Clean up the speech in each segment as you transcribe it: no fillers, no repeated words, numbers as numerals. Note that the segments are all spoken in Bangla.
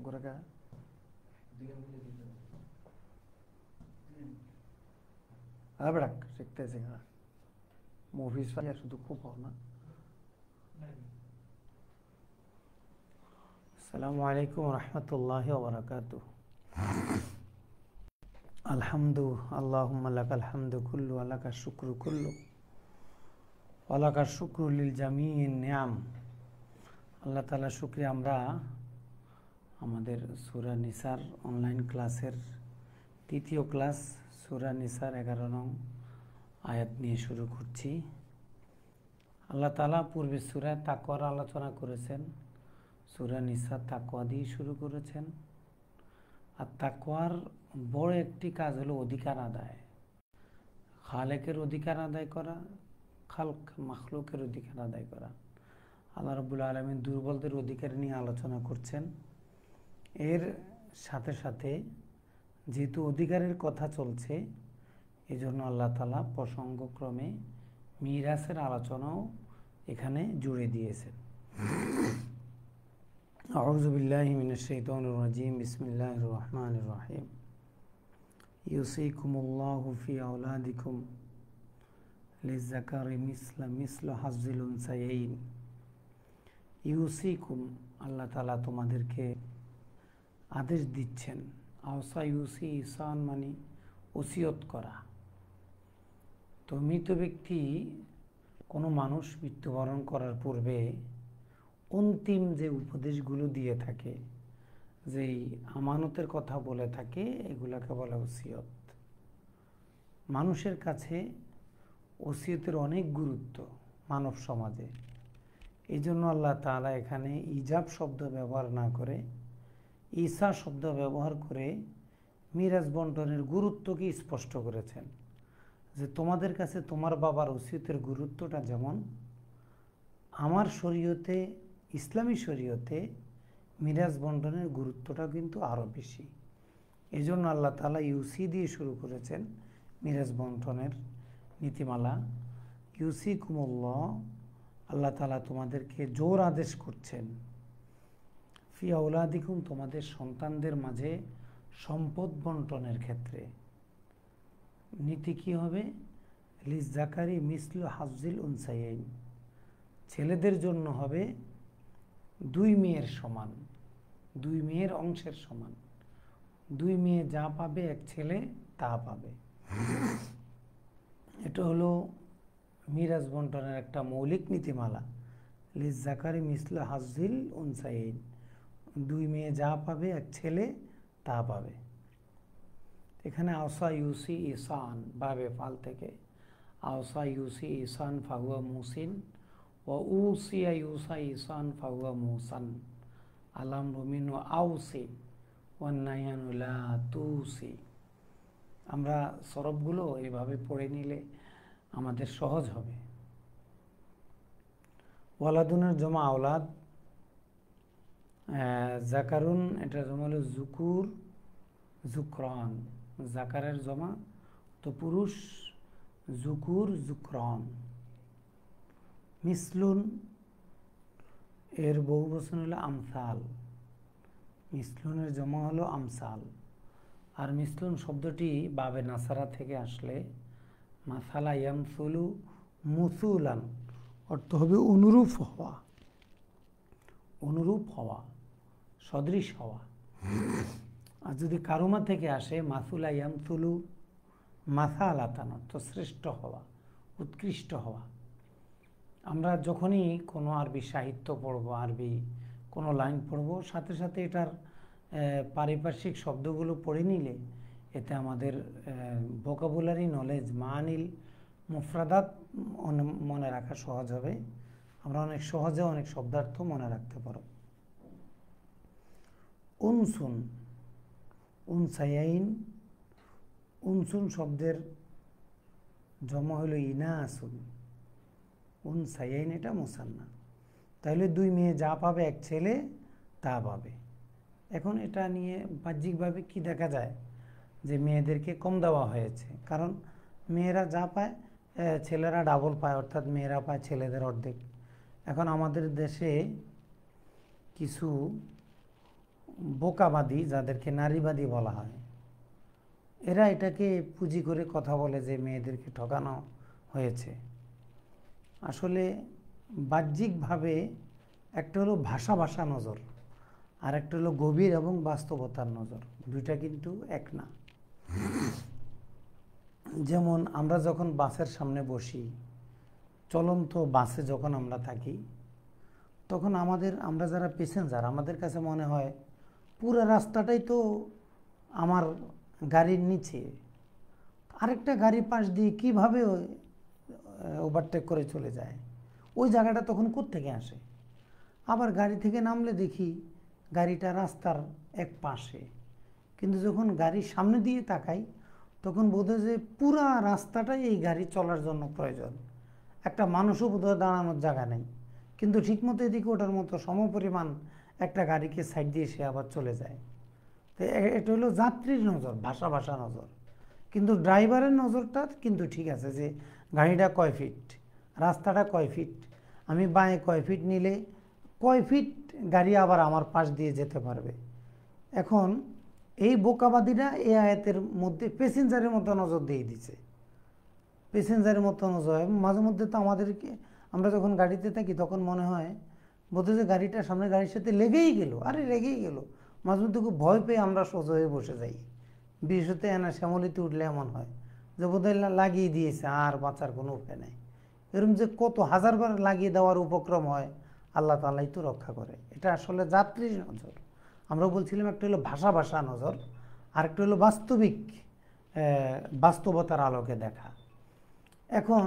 গোরাকা বেড়াক শিখতেছে মুভিজ শুধু খুব না। আসসালামু আলাইকুম রহমতুল্লাহি ওয়া বারাকাতুহু। আলহামদু আল্লাহুম্মা লাকাল হামদু কুল্লু ওয়া লাকাশ শুকরু কুল্লু ওয়া লাকাশ শুকরু লিল জামিইন নিআম। আল্লাহ তাআলা শুকরিয়া। আমরা আমাদের সূরা নিসার অনলাইন ক্লাসের তৃতীয় ক্লাস সূরা নিসার 11 নং আয়াত নিয়ে শুরু করছি। আল্লাহ তাআলা পূর্বে সূরা তাকওয়ার আলোচনা করেছেন, সূরা নিসা তাকওয়া দিয়ে শুরু করেছেন। আর তাকওয়ার বড় একটি কাজ হলো অধিকার আদায়, খালেকের অধিকার আদায় করা, খালক মাখলুকের অধিকার আদায় করা। আল্লাহ রাব্বুল আলামিন দুর্বলদের অধিকার নিয়ে আলোচনা করছেন। এর সাথে সাথে যেহেতু অধিকারের কথা চলছে, এই জন্য আল্লাহ তাআলা প্রসঙ্গক্রমে মিরাসের আলোচনাও এখানে জুড়ে দিয়েছেন। আউযু বিল্লাহি মিনাশ শাইতানির রাজিম। বিসমিল্লাহির রহমানির রহিম। ইউসিকুমুল্লাহু ফি আওলাদিকুম লিযাকারি মিসলু হাজ্জিল উনসায়াইন। ইউসিকুম, আল্লাহ তাআলা তোমাদেরকে আদেশ দিচ্ছেন। আওসা ইউসি ইসান মানে ওসিয়ত করা। তো মৃত ব্যক্তি, কোনো মানুষ মৃত্যুবরণ করার পূর্বে অন্তিম যে উপদেশগুলো দিয়ে থাকে, যেই আমানতের কথা বলে থাকে, এগুলাকে বলে ওসিয়ত। মানুষের কাছে ওসিয়তের অনেক গুরুত্ব মানব সমাজে। এই জন্য আল্লাহ তাআলা এখানে ইজাব শব্দ ব্যবহার না করে ঈসা শব্দ ব্যবহার করে মিরাজ বন্টনের গুরুত্বকে স্পষ্ট করেছেন। যে তোমাদের কাছে তোমার বাবার ওসিয়তের গুরুত্বটা যেমন, আমার শরীয়তে, ইসলামী শরীয়তে মিরাজ বন্টনের গুরুত্বটা কিন্তু আরও বেশি। এই জন্য আল্লাহ তাআলা ইউসি দিয়ে শুরু করেছেন মিরাজ বন্টনের নীতিমালা। ইউসিকুমুল্লাহ, আল্লাহ তাআলা তোমাদেরকে জোর আদেশ করছেন। ফি আওলাদিকুম, তোমাদের সন্তানদের মাঝে সম্পদ বন্টনের ক্ষেত্রে নীতি কি হবে? লিযাকারি মিসলু হাজ্জিল উনসায়াইন, ছেলেদের জন্য হবে 2 মেয়ের সমান, 2 মেয়ের অংশের সমান। 2 মেয়ে যা পাবে, এক ছেলে তা পাবে। এটা হলো মিরাজ বন্টনের একটা মৌলিক নীতিমালা। লিযাকারি মিসলু হাজ্জিল উনসায়াইন, 2 মেয়ে যা পাবে, এক ছেলে তা পাবে। এখানে আওসা ইউসি ইসান বাবে ফাল থেকে আওসা ইউসি ইসান ফাহুয়া মুসিন ও উসিয়া ইউসা ইসান ফাহুয়া মুসান আলাম রুমিন ও আউসি ওয়ান্নায়ানুলা তুসি। আমরা সরবগুলো এইভাবে পড়ে নিলে আমাদের সহজ হবে। ওয়ালাদুনের জমা আওলাদ, জাকারুন এটা জমা হলো জুকুর, জুকরান। জাকারের জমা তো পুরুষ, জুকুর জুকরান। মিসলুন এর বহুবচন হলো আমসাল, মিসলুনের জমা হলো আমসাল। আর মিসলুন শব্দটি বাবে নাসারা থেকে আসলে মাসালা ইয়ামসুলু মুসুলান, অর্থ হবে অনুরূপ হওয়া, অনুরূপ হওয়া, সদৃশ হওয়া। আর যদি কারুমা থেকে আসে মাসুলা ইয়ামসুলু মাসালাতান, অর্থ শ্রেষ্ঠ হওয়া, উৎকৃষ্ট হওয়া। আমরা যখনই কোনো আরবি সাহিত্য পড়ব, আরবি কোনো লাইন পড়ব, সাথে সাথে এটার পারিপার্শ্বিক শব্দগুলো পড়ে নিলে এতে আমাদের ভোকাবুলারি নলেজ, মানিল মুফরাদাত মনে রাখা সহজ হবে। আমরা অনেক সহজে অনেক শব্দার্থ মনে রাখতে পারব। উনসুন, উনসায়াইন, উনসুন শব্দের জমা হলো ইনাসুন, উনসায়াইন এটা মুসান্না। তাহলে 2 মেয়ে যা পাবে, এক ছেলে তা পাবে। এখন এটা নিয়ে বাহ্যিকভাবে কি দেখা যায়? যে মেয়েদেরকে কম দেওয়া হয়েছে, কারণ মেয়েরা যা পায় ছেলেরা ডাবল পায়, অর্থাৎ মেয়েরা পায় ছেলেদের অর্ধেক। এখন আমাদের দেশে কিছু বোকাবাদী, যাদেরকে নারীবাদী বলা হয়, এরা এটাকে পুঁজি করে কথা বলে যে মেয়েদেরকে ঠকানো হয়েছে। আসলে বাহ্যিকভাবে একটা হলো ভাষা ভাষা নজর, আর একটা হলো গভীর এবং বাস্তবতার নজর, দুইটা কিন্তু এক না। যেমন আমরা যখন বাসের সামনে বসি, চলন্ত বাসে যখন আমরা থাকি, তখন আমরা যারা প্যাসেঞ্জার, আমাদের কাছে মনে হয় পুরো রাস্তাটাই তো আমার গাড়ির নিচে, আরেকটা গাড়ির পাশ দিয়ে কীভাবে ওভারটেক করে চলে যায়, ওই জায়গাটা তখন কোত্থেকে আসে। আবার গাড়ি থেকে নামলে দেখি গাড়িটা রাস্তার এক পাশে, কিন্তু যখন গাড়ির সামনে দিয়ে তাকাই তখন বোধ হয় যে পুরা রাস্তাটাই এই গাড়ি চলার জন্য প্রয়োজন, একটা মানুষও বোধহয় দাঁড়ানোর জায়গা নেই, কিন্তু ঠিকমতো এদিকে ওটার মতো সমপরিমাণ একটা গাড়িকে সাইড দিয়ে সে আবার চলে যায়। তো এটা হলো যাত্রীর নজর, ভাষা ভাষা নজর। কিন্তু ড্রাইভারের নজরটা কিন্তু ঠিক আছে যে গাড়িটা কয় ফিট, রাস্তাটা কয় ফিট, আমি বাঁয়ে কয় ফিট নিলে কয় ফিট গাড়ি আবার আমার পাশ দিয়ে যেতে পারবে। এখন এই বোকাবাদীরা এই আয়াতের মধ্যে প্যাসেঞ্জারের মতো নজর দিয়ে দিছে, প্যাসেঞ্জারের মতো নজর। মাঝে মধ্যে তো আমরা যখন গাড়িতে থাকি তখন মনে হয় বোধহয় যে গাড়িটা সামনে গাড়ির সাথে লেগেই গেল, আরে লেগেই গেল। মাঝে মধ্যে খুব ভয় পেয়ে আমরা সোজা হয়ে বসে যাই। বিশেষত শ্যামলিতে উঠলে এমন হয় যে বোধহয় লাগিয়ে দিয়েছে, আর বাঁচার কোনো উপায় নেই। এরকম যে কত হাজারবার লাগিয়ে দেওয়ার উপক্রম হয়, আল্লাহ তাআলাই তো রক্ষা করে। এটা আসলে যাত্রীর নজর। আমরা বলছিলাম একটা হলো ভাষা ভাষা নজর, আর একটা হলো বাস্তবতার আলোকে দেখা। এখন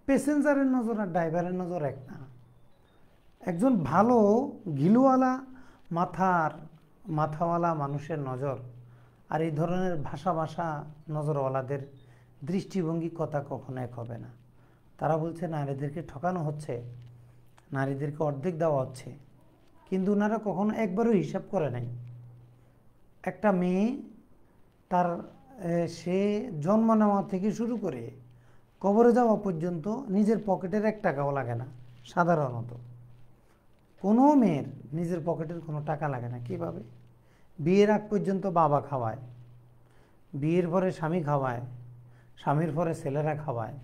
প্যাসেঞ্জারের নজর আর ড্রাইভারের নজর এক না। একজন ভালো ঘিলুওয়ালা মাথাওয়ালা মানুষের নজর আর এই ধরনের ভাষা ভাষা নজরওয়ালাদের দৃষ্টিভঙ্গি কথা কখনো এক হবে না। তারা বলছে নারীদেরকে ঠকানো হচ্ছে, নারীদেরকে অর্ধেক দেওয়া হচ্ছে, কিন্তু ওনারা কখনো একবারও হিসাব করে নাই। একটা মেয়ে সে জন্ম নেওয়া থেকে শুরু করে কবরে যাওয়া পর্যন্ত নিজের পকেটের 1 টাকাও লাগে না। সাধারণত কোনো মেয়ের নিজের পকেটের কোনো টাকা লাগে না। কিভাবে? বিয়ের আগ পর্যন্ত বাবা খাওয়ায়, বিয়ের পরে স্বামী খাওয়ায়, স্বামীর পরে ছেলেরা খাওয়ায়,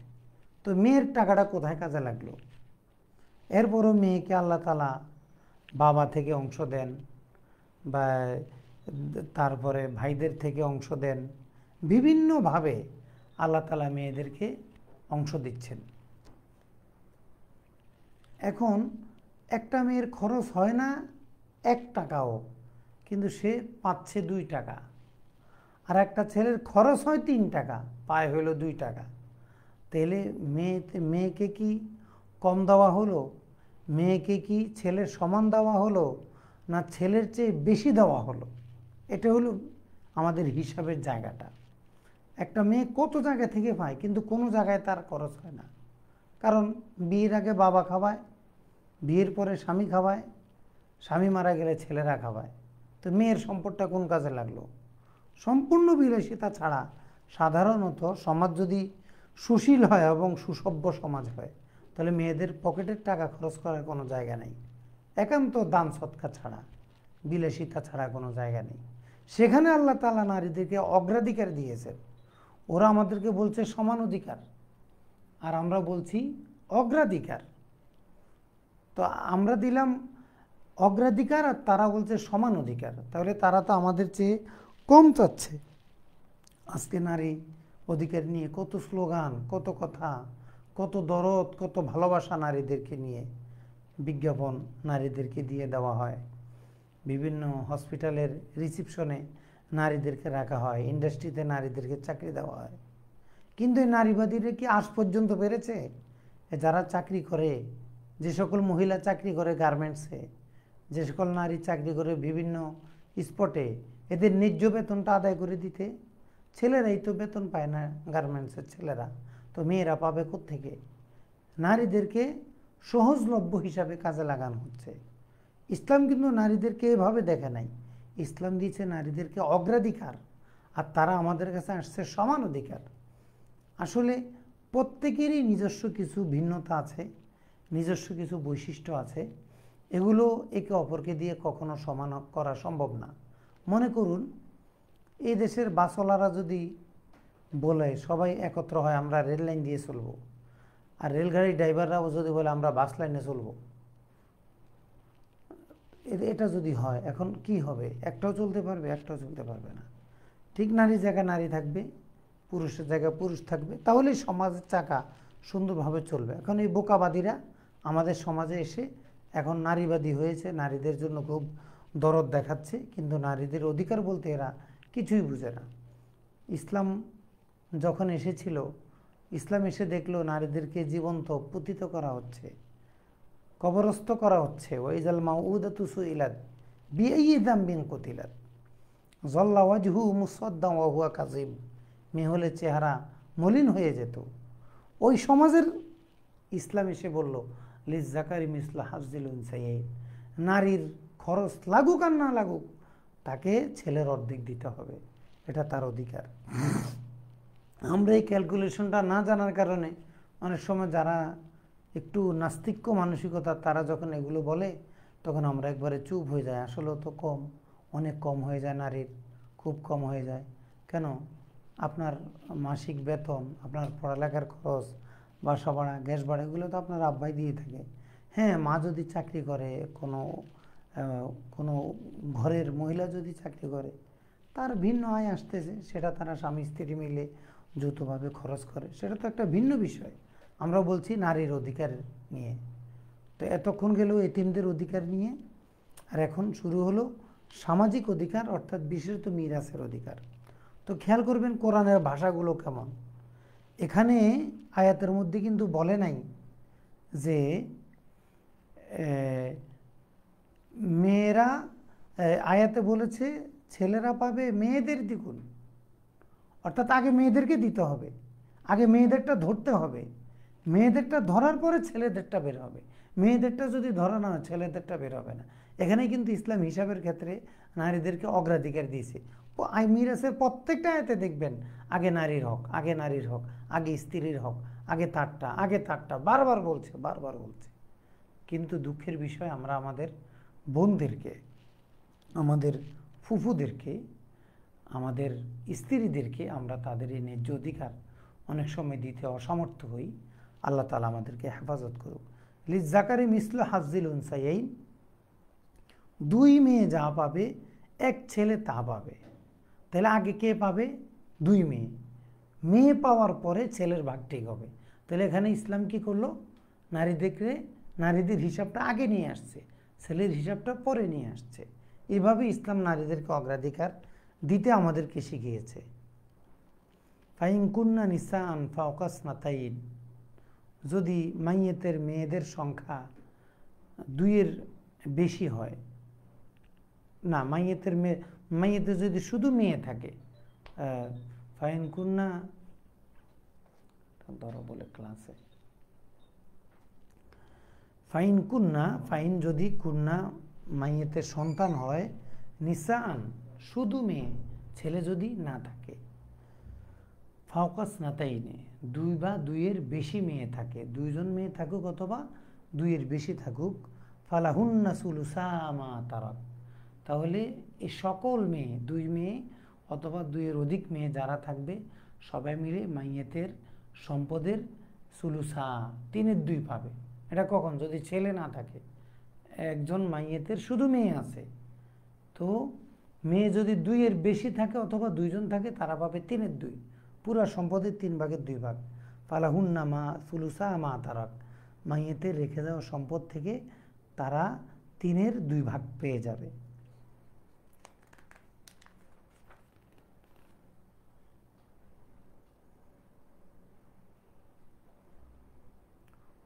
তো মেয়ের টাকাটা কোথায় কাজে লাগলো? এরপরও মেয়েকে আল্লাহ তাআলা বাবা থেকে অংশ দেন, বা তারপরে ভাইদের থেকে অংশ দেন, বিভিন্নভাবে আল্লাহ তাআলা মেয়েদেরকে অংশ দিচ্ছেন। এখন একটা মেয়ের খরচ হয় না 1 টাকাও, কিন্তু সে পাচ্ছে 2 টাকা। আর একটা ছেলের খরচ হয় 3 টাকা, পায় হইল 2 টাকা। তাহলে মেয়েকে কি কম দেওয়া হলো? মেয়েকে কি ছেলের সমান দেওয়া হলো, না ছেলের চেয়ে বেশি দেওয়া হলো? এটা হলো আমাদের হিসাবের জায়গাটা। একটা মেয়ে কত জায়গা থেকে পায়, কিন্তু কোনো জায়গায় তার খরচ হয় না। কারণ বিয়ের আগে বাবা খাওয়ায়, বিয়ের পরে স্বামী খাওয়ায়, স্বামী মারা গেলে ছেলেরা খাওয়ায়। তো মেয়ের সম্পদটা কোন কাজে লাগলো? সম্পূর্ণ বিলাসিতা ছাড়া সাধারণত সমাজ যদি সুশীল হয় এবং সুসভ্য সমাজ হয়, তাহলে মেয়েদের পকেটের টাকা খরচ করার কোনো জায়গা নেই। একান্ত দান সৎকার ছাড়া, বিলাসিতা ছাড়া কোনো জায়গা নেই। সেখানে আল্লাহ তাআলা নারীদেরকে অগ্রাধিকার দিয়েছেন। ওরা আমাদেরকে বলছে সমান অধিকার, আর আমরা বলছি অগ্রাধিকার। তো আমরা দিলাম অগ্রাধিকার আর তারা বলছে সমান অধিকার, তাহলে তারা তো আমাদের চেয়ে কম চাচ্ছে। আজকে নারী অধিকার নিয়ে কত স্লোগান, কত কথা, কত দরদ, কত ভালোবাসা নারীদেরকে নিয়ে বিজ্ঞাপন নারীদেরকে দিয়ে দেওয়া হয়। বিভিন্ন হসপিটালের রিসিপশনে নারীদেরকে রাখা হয়, ইন্ডাস্ট্রিতে নারীদেরকে চাকরি দেওয়া হয়। কিন্তু এই নারীবাদীরা কি আজ পর্যন্ত পেরেছে? যারা চাকরি করে, যে সকল মহিলা চাকরি করে গার্মেন্টসে, যে সকল নারী চাকরি করে বিভিন্ন স্পটে, এদের ন্যায্য বেতনটা আদায় করে দিতে? ছেলেরাই তো বেতন পায় না, গার্মেন্টসের ছেলেরা, তো মেয়েরা পাবে কোত্থেকে? নারীদেরকে সহজলভ্য হিসাবে কাজে লাগানো হচ্ছে। ইসলাম কিন্তু নারীদেরকে এভাবে দেখে নাই। ইসলাম দিয়েছে নারীদেরকে অগ্রাধিকার, আর তারা আমাদের কাছে আসছে সমান অধিকার। আসলে প্রত্যেকেরই নিজস্ব কিছু ভিন্নতা আছে, নিজস্ব কিছু বৈশিষ্ট্য আছে। এগুলো একে অপরকে দিয়ে কখনো সমান করা সম্ভব না। মনে করুন এই দেশের বাসওয়ালারা যদি বলে সবাই একত্র হয় আমরা রেল লাইন দিয়ে চলবো, আর রেলগাড়ির ড্রাইভাররাও যদি বলে আমরা বাস লাইনে চলবো, এটা যদি হয় এখন কি হবে? একটাও চলতে পারবে? একটাও চলতে পারবে না। ঠিক নারীর জায়গায় নারী থাকবে, পুরুষের জায়গায় পুরুষ থাকবে, তাহলেই সমাজের চাকা সুন্দরভাবে চলবে। এখন এই বোকাবাদীরা আমাদের সমাজে এসে এখন নারীবাদী হয়েছে, নারীদের জন্য খুব দরদ দেখাচ্ছে, কিন্তু নারীদের অধিকার বলতে এরা কিছুই বুঝে না। ইসলাম যখন এসেছিল, ইসলাম এসে দেখলো নারীদেরকে জীবন্ত পতিত করা হচ্ছে, কবরস্থ করা হচ্ছে। ওয়াইজাল মাউউদাতু সুইলাত বিআইয়ি যামবিন কুতিলাত যাল্লা ওয়াজহু মুসাদ্দাম ওয়া হুয়া কাযিম। মেয়ে হলে চেহারা মলিন হয়ে যেত। ওই সমাজের ইসলাম এসে বলল লিজ্জাকারি মিসলা হাজ্জিল উনসায়াইন, নারীর খরচ লাগুক আর না লাগুক তাকে ছেলের অর্ধেক দিতে হবে, এটা তার অধিকার। আমরা এই ক্যালকুলেশনটা না জানার কারণে অনেক সময় যারা একটু নাস্তিক্য মানসিকতা তারা যখন এগুলো বলে তখন আমরা একবারে চুপ হয়ে যাই। আসলেও তো কম, অনেক কম হয়ে যায়, নারীর খুব কম হয়ে যায়। কেন? আপনার মাসিক বেতন, আপনার পড়ালেখার খরচ, বাসা ভাড়া, গ্যাস ভাড়া, এগুলো তো আপনার আব্বাই দিয়ে থাকে। হ্যাঁ, মা যদি চাকরি করে, কোনো ঘরের মহিলা যদি চাকরি করে, তার ভিন্ন আয় আসতেছে, সেটা তারা স্বামী স্ত্রী মিলে যৌথভাবে খরচ করে, সেটা তো একটা ভিন্ন বিষয়। আমরা বলছি নারীর অধিকার নিয়ে। তো এতক্ষণ গেল এতিমদের অধিকার নিয়ে, আর এখন শুরু হলো সামাজিক অধিকার, অর্থাৎ বিশেষত মিরাসের অধিকার। তো খেয়াল করবেন কোরআনের ভাষাগুলো কেমন। এখানে আয়াতের মধ্যে কিন্তু বলে নাই যে মেয়েরা, আয়াতে বলেছে ছেলেরা পাবে মেয়েদের দ্বিগুণ, অর্থাৎ আগে মেয়েদেরকে দিতে হবে, আগে মেয়েদেরটা ধরতে হবে, মেয়েদেরটা ধরার পরে ছেলেদেরটা বের হবে। মেয়েদেরটা যদি ধরা না হয় ছেলেদেরটা বের হবে না। এখানে কিন্তু ইসলাম হিসাবের ক্ষেত্রে নারীদেরকে অগ্রাধিকার দিয়েছে। মিরাসের প্রত্যেকটা আয়াতে দেখবেন আগে নারীর হক, আগে নারীর হক, আগে স্ত্রীর হক, আগে তারটা, আগে তারটা, বারবার বলছে, বারবার বলছে। কিন্তু দুঃখের বিষয় আমরা আমাদের বোনদেরকে, আমাদের ফুফুদেরকে, আমাদের স্ত্রীদেরকে আমরা তাদের এই ন্যায্য অধিকার অনেক সময় দিতে অসমর্থ হই। আল্লাহ তাআলা আমাদেরকে হেফাজত করুক। লিজ্জাকারি মিসলু হাজ্জিল উনসায়াইন, দুই মেয়ে যা পাবে এক ছেলে তা পাবে। তাহলে আগে কে পাবে? দুই মেয়ে। মেয়ে পাওয়ার পরে ছেলের ভাগ ঠিক হবে। তাহলে এখানে ইসলাম কি করলো? নারীদের হিসাবটা আগে নিয়ে আসছে, ছেলের হিসাবটা পরে নিয়ে আসছে। এভাবে ইসলাম নারীদেরকে অগ্রাধিকার দিতে আমাদেরকে শিখিয়েছে। ফাইন কুন্না নিসাআন ফাওকা ইসনাতাইন, যদি মাইয়েতের মেয়েদের সংখ্যা দুইয়ের বেশি হয়, না মাইয়েতে যদি শুধু মেয়ে থাকে, ফাইন কুন্না ধরো বলে ক্লাসে, ফাইন কুন্না, ফাইন যদি কুন্না মাইয়েতের সন্তান হয়, নিসাআন শুধু মেয়ে, ছেলে যদি না থাকে, ফাওকা ইসনাতাইনে দুই বা দুইয়ের বেশি মেয়ে থাকে, দুইজন মেয়ে থাকুক অথবা দুইয়ের বেশি থাকুক, ফালাহুন্না সুলুসা মা তারাক, তাহলে এই সকল মেয়ে, দুই মেয়ে অথবা দুইয়ের অধিক মেয়ে যারা থাকবে সবাই মিলে মাইয়েতের সম্পদের সুলুসা, 3/2 পাবে। এটা কখন? যদি ছেলে না থাকে, একজন মাইয়েতের শুধু মেয়ে আছে, তো মেয়ে যদি দুইয়ের বেশি থাকে অথবা দুইজন থাকে তারা পাবে 3/2, পুরা সম্পদের 3/2 ফালাহুন্না মা সুলুসা মা তারাক, মাইয়েতের রেখে দেওয়া সম্পদ থেকে তারা 3/2 পেয়ে যাবে।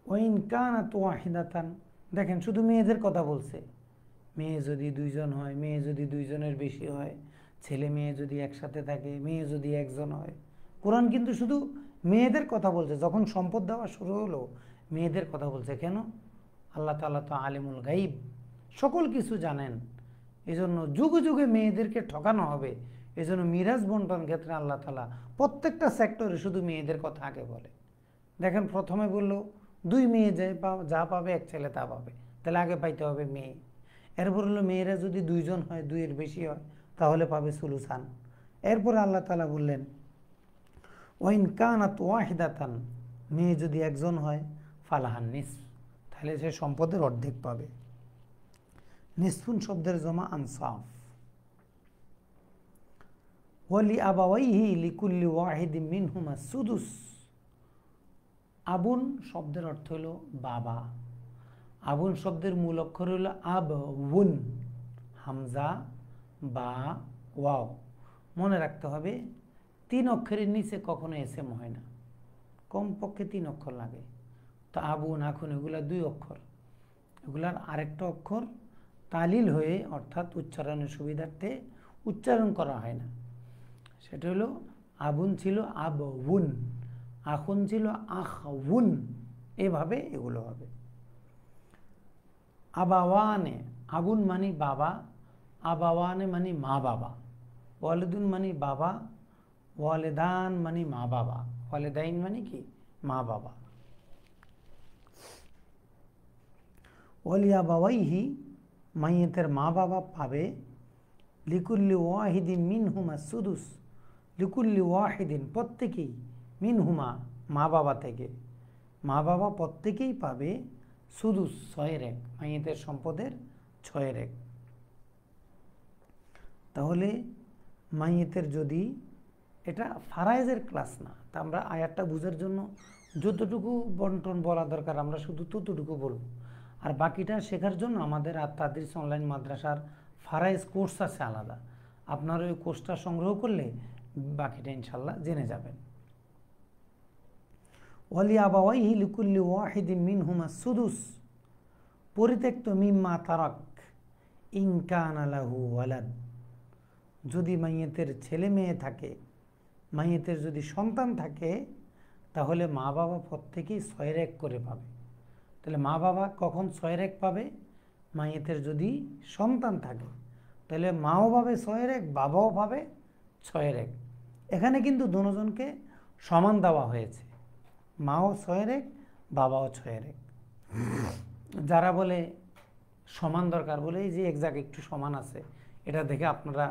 ওয়াইন কানাত ওয়াহিদাতান, দেখেন শুধু মেয়েদের কথা বলছে। মেয়ে যদি দুইজন হয়, মেয়ে যদি দুইজনের বেশি হয়, ছেলে মেয়ে যদি একসাথে থাকে, মেয়ে যদি একজন হয়, কোরআন কিন্তু শুধু মেয়েদের কথা বলছে। যখন সম্পদ দেওয়া শুরু হলো মেয়েদের কথা বলছে। কেন? আল্লাহ তাআলা তো আলিমুল গাইব, সকল কিছু জানেন। এজন্য যুগে যুগে মেয়েদেরকে ঠকানো হবে, এজন্য মিরাজ বন্টন ক্ষেত্রে আল্লাহ তাআলা প্রত্যেকটা সেক্টরে শুধু মেয়েদের কথা আগে বলে। দেখেন প্রথমে বলল দুই মেয়ে যা পাবে এক ছেলে তা পাবে, তাহলে আগে পাইতে হবে মেয়ে। এরপর হলো মেয়েরা যদি 2 জন হয়, 2 এর বেশি হয়, তাহলে পাবে সুলুসান। এরপরে আল্লাহ তাআলা বললেন ওয়াইন কানাত ওয়াহিদাতান, মেয়ে যদি একজন হয়, ফালাহান নিসফ, তাহলে সে সম্পদের অর্ধেক পাবে। নিসফুন শব্দের জমা আনসাফ। ওয়ালি আবাওয়াইহি লিকুল্লি ওয়াহিদিন মিনহুমা সুদুস। আবুন শব্দের অর্থ হলো বাবা। আবুন শব্দের মূল অক্ষর হলো আবউন, হামজা বা ওয়াও। মনে রাখতে হবে 3 অক্ষরের নিচে কখনো এসএম হয় না, কমপক্ষে 3 অক্ষর লাগে। তো আবুন, আখুন এগুলা 2 অক্ষর, এগুলার আরেকটা অক্ষর তালিল হয়ে অর্থাৎ উচ্চারণের সুবিধার্থে উচ্চারণ করা হয় না। সেটা হলো আবুন ছিল আবউন, আখুন ছিল আখউন, এভাবে এগুলো হবে। আবাওয়ানে, আবুন মানে বাবা, আবাওয়ানে মানে মা বাবা, ওয়ালিদুন মানে বাবা, ওয়ালিদান মানে মা বাবা, ওয়ালিদাইন মানে কি মা বাবা। ওয়ালি আবাওয়াইহি, মাইয়েতের মা বাবা পাবে, লিকুল্লি ওয়াহিদিন মিনহুমা সুদুস, লিকুল্লি ওয়াহিদিন প্রত্যেকেই, মিনহুমা মা বাবা থেকে, মা বাবা প্রত্যেকেই পাবে সুদুস 6/1, মাইয়েতের সম্পদের 6/1। তাহলে মাইয়েতের যদি, এটা ফারায়েজের ক্লাস না, তা আমরা আয়াতটা বুঝার জন্য যতটুকু বন্টন বলা দরকার আমরা শুধু ততটুকু বলব। আর বাকিটা শেখার জন্য আমাদের আত-তাদরিস অনলাইন মাদ্রাসার ফারায়েজ কোর্স আছে আলাদা, আপনারা ওই কোর্সটা সংগ্রহ করলে বাকিটা ইনশাল্লাহ জেনে যাবেন। ওয়ালি আবাওয়াইহি লিকুল্লি ওয়াহিদিন মিনহুমা সুদুস, পরিত্যক্ত মিম্মা তারাক ইন কানা লাহু ওয়ালাদ, যদি মাইয়েতের ছেলে মেয়ে থাকে, মাইয়েতের যদি সন্তান থাকে, তাহলে মা বাবা প্রত্যেকেই 6/1 করে পাবে। তাহলে মা বাবা কখন 6/1 পাবে? মাইয়েতের যদি সন্তান থাকে, তাহলে মাও পাবে 6/1, বাবাও পাবে 6/1। এখানে কিন্তু দুজনকে সমান দেওয়া হয়েছে, মাও 6/1, বাবাও 6/1। যারা বলে সমান দরকার, বলে এই যে এক জায়গায় একটু সমান আছে, এটা দেখে আপনারা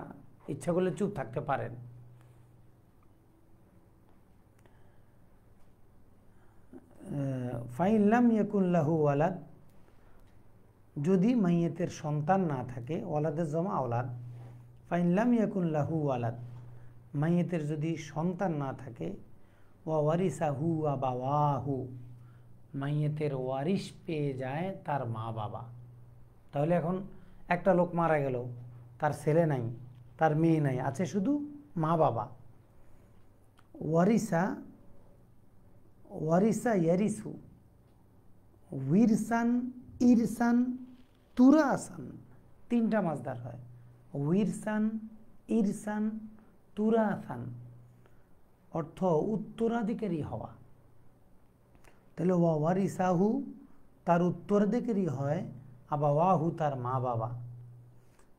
ইচ্ছা করলে চুপ থাকতে পারেন। ফাইন লাম ইয়াকুন লাহু ওয়ালাদ, যদি মাইয়েতের সন্তান না থাকে, ওয়ালাদের জমা আওলাদ, ফাইন লাম ইয়াকুন লাহু ওয়ালাদ, মাইয়েতের যদি সন্তান না থাকে, ওয়া ওয়ারিসাহু আবাওয়াহু, মাইয়েতের ওয়ারিশ পেয়ে যায় তার মা বাবা। তাহলে এখন একটা লোক মারা গেল, তার ছেলে নাই, তার মেয়ে নাই, আছে শুধু মা বাবা। ওয়ারিসা, ওয়ারিসা ইয়ারিসু, উইরসান, ইরসান, তুরাসান, 3টা মাসদার হয়, উইরসান, ইরসান, তুরাসান, অর্থ উত্তরাধিকারী হওয়া। তাহলে ওয়ারিসাহু, তার উত্তরাধিকারী হয়, আবাওয়াহু, তার মা বাবা।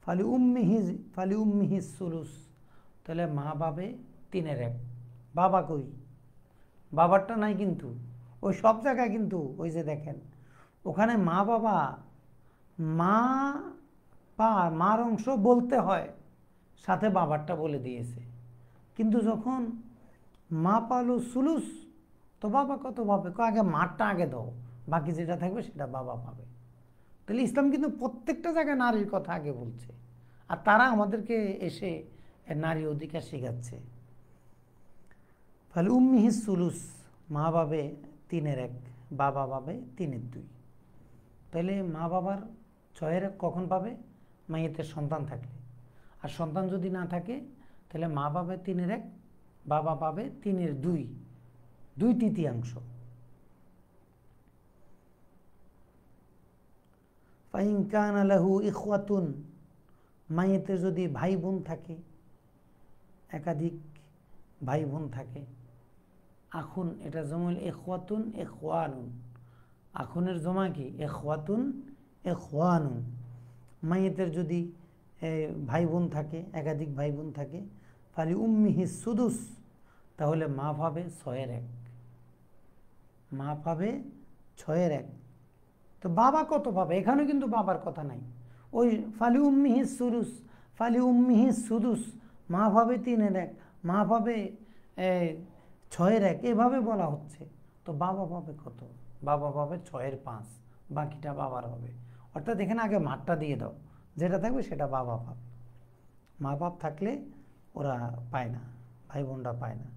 ফালি উম্মিহি সুলুস, তাহলে মা পাবে 3/1। বাবা কই? বাবারটা নাই কিন্তু, ওই সব জায়গায় কিন্তু ওই যে দেখেন ওখানে মা বাবা, মার অংশ বলতে হয়, সাথে বাবারটা বলে দিয়েছে। কিন্তু যখন মা পালো সুলুস, তো বাবা কত পাবে? আগে মারটা আগে দাও, বাকি যেটা থাকবে সেটা বাবা পাবে। তাহলে ইসলাম কিন্তু প্রত্যেকটা জায়গায় নারীর কথা আগে বলছে, আর তারা আমাদেরকে এসে নারী অধিকার শেখাচ্ছে। ফলে উম্মিহি সুলুস, মা পাবে 3/1, বাবা পাবে 3/2। তাহলে মা বাবার 6/1 কখন পাবে? মাইয়েতের সন্তান থাকলে। আর সন্তান যদি না থাকে, তাহলে মা পাবে 3/1, বাবা পাবে 3/2, 2/3। ফাইন কানা লাহু ইখওয়াতুন, মাইয়েতের যদি ভাই বোন থাকে, একাধিক ভাই বোন থাকে, আখুন, এটা জমল ইখওয়াতুন ইখওয়ানুন, আখুনের জমা কি? ইখওয়াতুন ইখওয়ানুন। মাইয়েতের যদি ভাই বোন থাকে, একাধিক ভাই বোন থাকে, ফালি উম্মিহি সুদুস, তাহলে মা পাবে 6/1, মা পাবে 6/1। তো তো বাবা কত পাবে? এখানে কিন্তু বাবার কথা নাই। ওই ফালি উম্মিহি সুলুস, ফালি উম্মিহি সুদুস, মা পাবে 3/1, মা পাবে 6/1, এভাবে বলা হচ্ছে। তো বাবা পাবে কত? বাবা পাবে 6/5, বাকিটা বাবার হবে। অর্থাৎ এখানে আগে মাঠটা দিয়ে দাও, যেটা থাকবে সেটা বাবা পাবে। মা বাপ থাকলে ওরা পায় না, ভাই বোনরা পায় না।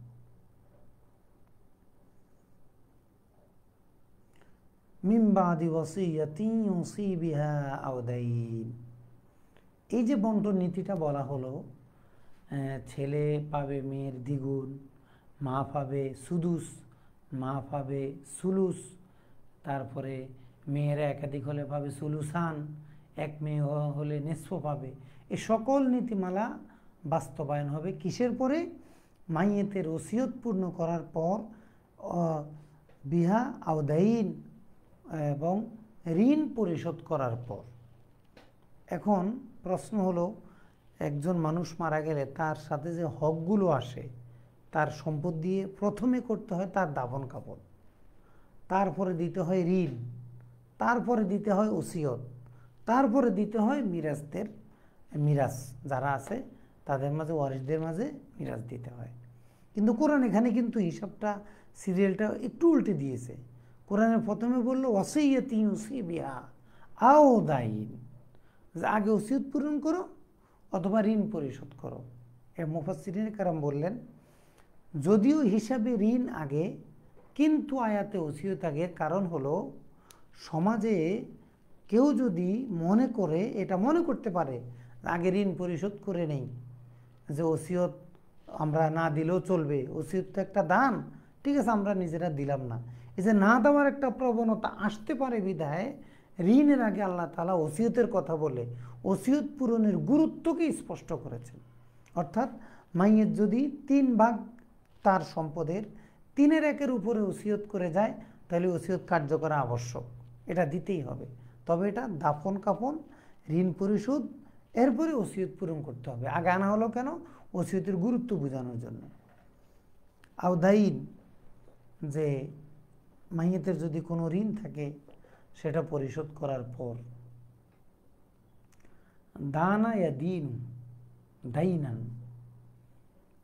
মিন বাদি ওয়াসিয়াতিন ইউসি বিহা আও দাইন। এই যে বন্টন নীতিটা বলা হলো, ছেলে পাবে মেয়ের দ্বিগুণ, মা পাবে সুদুস, মা পাবে সুলুস, তারপরে মেয়েরা একাধিক হলে পাবে সুলুসান, এক মেয়ে হলে নিসফ পাবে। এই সকল নীতিমালা বাস্তবায়ন হবে কিসের পরে? মাইয়েতের ওসিয়ত পূর্ণ করার পর, বিহা আওদাইন, এবং ঋণ পরিশোধ করার পর। এখন প্রশ্ন হলো, একজন মানুষ মারা গেলে তার সাথে যে হকগুলো আসে, তার সম্পদ দিয়ে প্রথমে করতে হয় তার দাফন কাফন, তারপরে দিতে হয় ঋণ, তারপরে দিতে হয় ওসিয়ত, তারপরে দিতে হয় মিরাজদের মিরাজ যারা আছে তাদের মাঝে, ওয়ারিসদের মাঝে মিরাজ দিতে হয়। কিন্তু কোরআন এখানে কিন্তু হিসাবটা, সিরিয়ালটা একটু উল্টে দিয়েছে। কোরআনে প্রথমে বললো ওয়াসিয়াতি ইউসি বিহা আও দাইন, আগে ওসিয়ত পূরণ করো অথবা ঋণ পরিশোধ করো। এ মুফাসসিরিন কেরাম বললেন, যদিও হিসাবে ঋণ আগে, কিন্তু আয়াতে ওসিয়ত আগে। কারণ হলো, সমাজে কেউ যদি মনে করে, এটা মনে করতে পারে আগে ঋণ পরিশোধ করে নেই, যে ওসিয়ত আমরা না দিলেও চলবে, ওসিয়ত তো একটা দান, ঠিক আছে আমরা নিজেরা দিলাম না। এই যে না দেওয়ার একটা প্রবণতা আসতে পারে বিধায় ঋণের আগে আল্লাহ তাআলা ওসিয়তের কথা বলে ওসিয়ত পূরণের গুরুত্বকে স্পষ্ট করেছেন। অর্থাৎ মাইয়ের যদি 3 ভাগ তার সম্পদের 3/1 উপরে ওসিয়ত করে যায়, তাহলে ওসিয়ত কার্যকর আবশ্যক, এটা দিতেই হবে। তবে এটা দাফন কাফন, ঋণ পরিশোধ, এরপরে ওসিয়ত পূরণ করতে হবে। আগে আনা হলো কেন? ওসিয়তের গুরুত্ব বোঝানোর জন্য। আওদাইন, যে মাইয়েতের যদি কোনো ঋণ থাকে সেটা পরিশোধ করার পর। দানা ইয়া দিন, দাইনান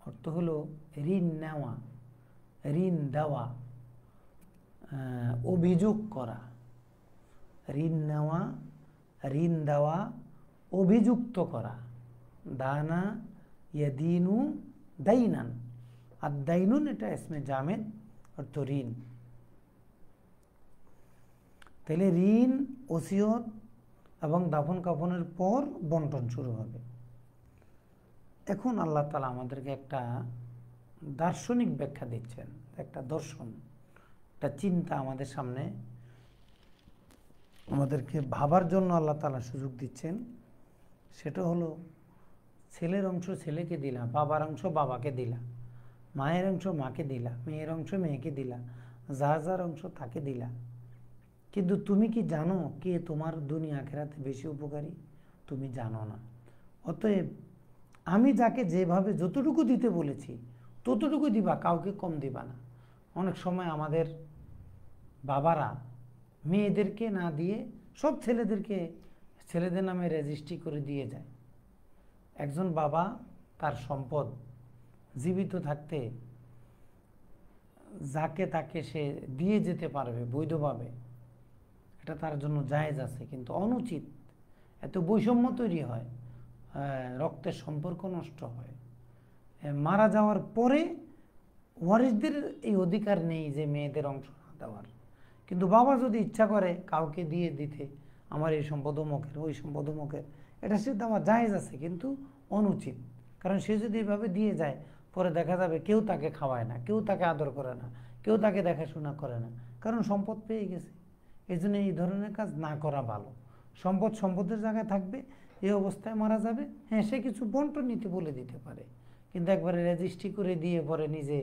অর্থ হলো ঋণ নেওয়া, ঋণ দেওয়া, অভিযোগ করা। ঋণ নেওয়া, ঋণ দেওয়া, অভিযুক্ত করা। দানা ইয়াদিনু দাইনান, আর দাইনুন এটা ইসমে জামেদ, অর্থ ঋণ। তাহলে ঋণ, ওসিয়ত এবং দাফন কাফনের পর বন্টন শুরু হবে। এখন আল্লাহ তাআলা আমাদেরকে একটা দার্শনিক ব্যাখ্যা দিচ্ছেন, একটা দর্শন, একটা চিন্তা আমাদের সামনে, আমাদেরকে ভাবার জন্য আল্লাহ তাআলা সুযোগ দিচ্ছেন। সেটা হলো, ছেলের অংশ ছেলেকে দিলা, বাবার অংশ বাবাকে দিলা, মায়ের অংশ মাকে দিলা, মেয়ের অংশ মেয়েকে দিলা, যার যার অংশ তাকে দিলা। কিন্তু তুমি কি জানো কে তোমার দুনিয়া আখিরাতে বেশি উপকারী? তুমি জানো না। অতএব আমি যাকে যেভাবে যতটুকু দিতে বলেছি ততটুকু দিবা, কাউকে কম দিবা না। অনেক সময় আমাদের বাবারা মেয়েদেরকে না দিয়ে সব ছেলেদেরকে, ছেলেদের নামে রেজিস্ট্রি করে দিয়ে যায়। একজন বাবা তার সম্পদ জীবিত থাকতে যাকে তাকে সে দিয়ে যেতে পারবে বৈধভাবে, এটা তার জন্য জায়েজ আছে। কিন্তু অনুচিত, এত বৈষম্য তৈরি হয়, রক্তের সম্পর্ক নষ্ট হয়। মারা যাওয়ার পরে ওয়ারিসদের এই অধিকার নেই যে মেয়েদের অংশ না দেওয়ার। কিন্তু বাবা যদি ইচ্ছা করে কাউকে দিয়ে দিতে, আমার এই সম্পদ অমুকের, ওই সম্পদ অমুকের, এটা সে দেওয়া জায়েজ আছে, কিন্তু অনুচিত। কারণ সে যদি এভাবে দিয়ে যায়, পরে দেখা যাবে কেউ তাকে খাওয়ায় না, কেউ তাকে আদর করে না, কেউ তাকে দেখাশোনা করে না, কারণ সম্পদ পেয়ে গেছে। এই জন্য এই ধরনের কাজ না করা ভালো। সম্পদ সম্পদের জায়গায় থাকবে, এই অবস্থায় মারা যাবে, হ্যাঁ সে কিছু বন্টন নীতি বলে দিতে পারে, কিন্তু একবারে রেজিস্ট্রি করে দিয়ে পরে নিজে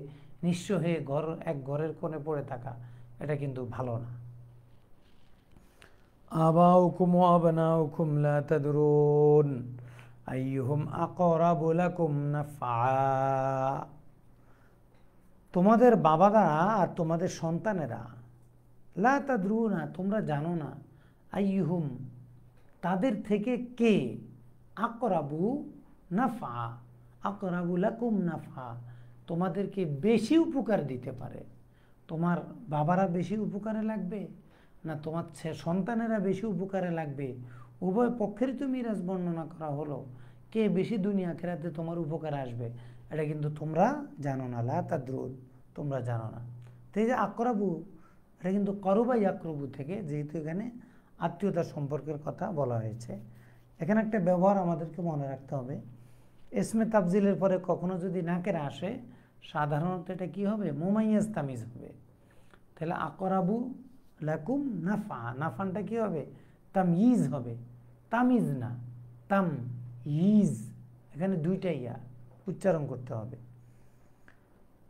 নিঃস্ব হয়ে এক ঘরের কোণে পড়ে থাকা, এটা কিন্তু ভালো না। আবাউকুম ওয়া আবনাউকুম লা তাদরুন আইয়ুহুম আকরাবু লাকুম নাফআ। তোমাদের বাবারা আর তোমাদের সন্তানেরা, লা তাদরুনা, তোমরা জানো না, আইয়ুহুম তাদের থেকে কে আকরাবু নাফা, আকরাবু লাকুম নাফা তোমাদেরকে বেশি উপকার দিতে পারে। তোমার বাবারা বেশি উপকারে লাগবে না তোমার সন্তানেরা বেশি উপকারে লাগবে, উভয় পক্ষেরই তো মিরাজ বর্ণনা করা হলো। কে বেশি দুনিয়া আখিরাতে তোমার উপকারে আসবে এটা কিন্তু তোমরা জানো না, লা তাদরুন তোমরা জানো না। তো এই যে আকরাবু এটা কিন্তু করবা ইয়াকরবু থেকে, যেহেতু এখানে আত্মীয়তার সম্পর্কের কথা বলা হয়েছে। এখানে একটা ব্যবহার আমাদেরকে মনে রাখতে হবে, ইসমে তাফজিলের পরে কখনো যদি নাকেরা আসে সাধারণত এটা কি হবে, মুমাইয়াজ তামিজ হবে। তাহলে আকরাবু লাকুম নাফা, নাফানটা কি হবে, তাময়িজ হবে, তামিজ না তাময়িজ, এখানে দুইটা ইয়া উচ্চারণ করতে হবে।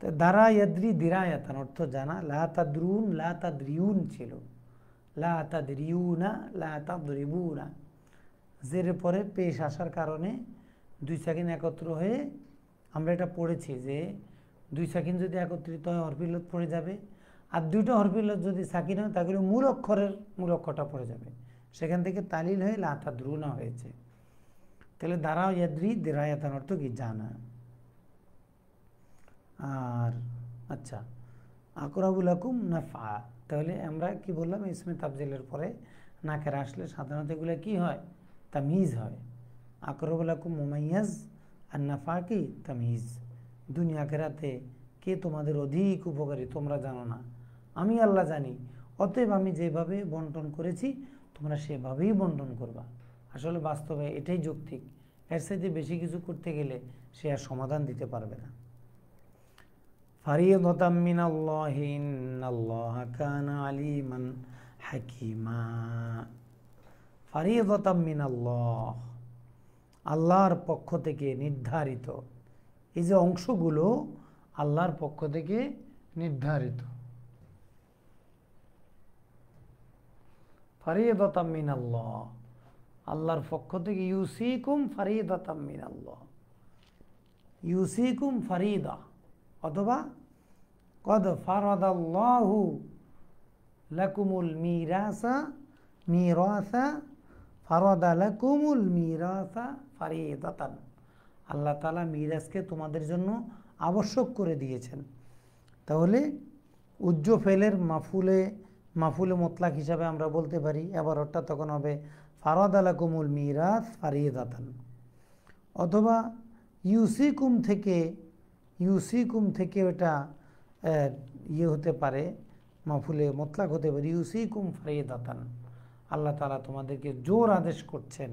তো দারা ইয়াদ্রি দিরায়াতান অর্থ জানা, লা তাদরুন লা তাদরিউন ছিল, লা তাদরিউনা লা তাদরিবুনা, জের পরে পেশ আসার কারণে দুই সাকিন একত্র হয়ে আমরা এটা পড়েছি যে দুই সাকিন যদি একত্রিত হয় হরফিলত পড়ে যাবে, আর দুইটা হরফিলত যদি সাকিন হয় তাহলে মূল অক্ষরের মূল অক্ষরটা পড়ে যাবে, সেখান থেকে তালিল হয়ে লা তাদরুনা হয়েছে। তাহলে দারা ইয়াদ্রি দিরায়াতান অর্থ কি জানা। আর আচ্ছা আকরাবুল লাকুম নাফা, তাহলে আমরা কি বললাম, ইসমে তাফজিলের পরে নাকের আসলে সাধারণত এগুলো কি হয়, তামিজ হয়। আকরাবুল লাকুম মুমাইয়াজ আর নাফা কি তামিজ। দুনিয়া আখিরাতে কে তোমাদের অধিক উপকারী তোমরা জানো না, আমি আল্লাহ জানি, অতএব আমি যেভাবে বন্টন করেছি তোমরা সেভাবেই বন্টন করবা। আসলে বাস্তবে এটাই যৌক্তিক, এর সাথে বেশি কিছু করতে গেলে সে আর সমাধান দিতে পারবে না। ফারিদাতাম মিনাল্লাহি ইন্নাল্লাহা কানা আলিমান হাকিমা। ফারিদাতাম মিনাল্লাহ আল্লাহর পক্ষ থেকে নির্ধারিত, এই যে অংশগুলো আল্লাহর পক্ষ থেকে নির্ধারিত। ফারিদাতাম মিনাল্লাহ আল্লাহর পক্ষ থেকে, ইউসিকুম ফারিদাতাম মিনাল্লাহ, ইউসিকুম ফারিদা, অথবা কদ ফারাদাল্লাহু লাকুমুল মিরাসা মিরাসা ফারাদা লাকুমুল মিরাসা ফারিদাতান, আল্লাহ তাআলা মিরাজকে তোমাদের জন্য আবশ্যক করে দিয়েছেন। তাহলে উজ্জ ফেলের মাফুলে মুতলাক হিসাবে আমরা বলতে পারি, এবারটা তখন হবে ফারাদা লাকুমুল মিরাস ফারিদাতান, অথবা ইউসিকুম থেকে ওটা ইয়ে হতে পারে, মাফুলে মুতলাক হতে পারে, ইউসিকুম ফারিদাতান, আল্লাহ তাআলা তোমাদেরকে জোর আদেশ করছেন,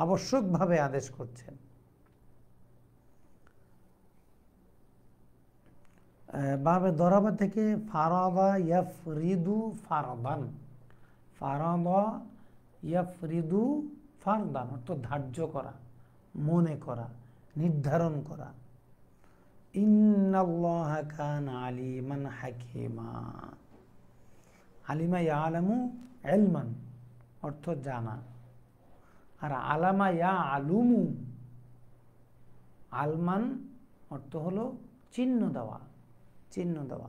আবশ্যকভাবে আদেশ করছেন। বাবে দরাবা থেকে ফারাদা ইয়াফরিদু ফারদান, ফারাদা ইয়াফরিদু ফারদান অর্থ ধার্য করা, মনে করা, নির্ধারণ করা। ইন্নাল্লাহা কানা আলিমান হাকিমা, আলিমা ইয়ালামু ইলমান অর্থ জানা, আর আলামা ইয়ালুমু আলমান অর্থ হলো চিহ্ন দেওয়া, চিহ্ন দেওয়া।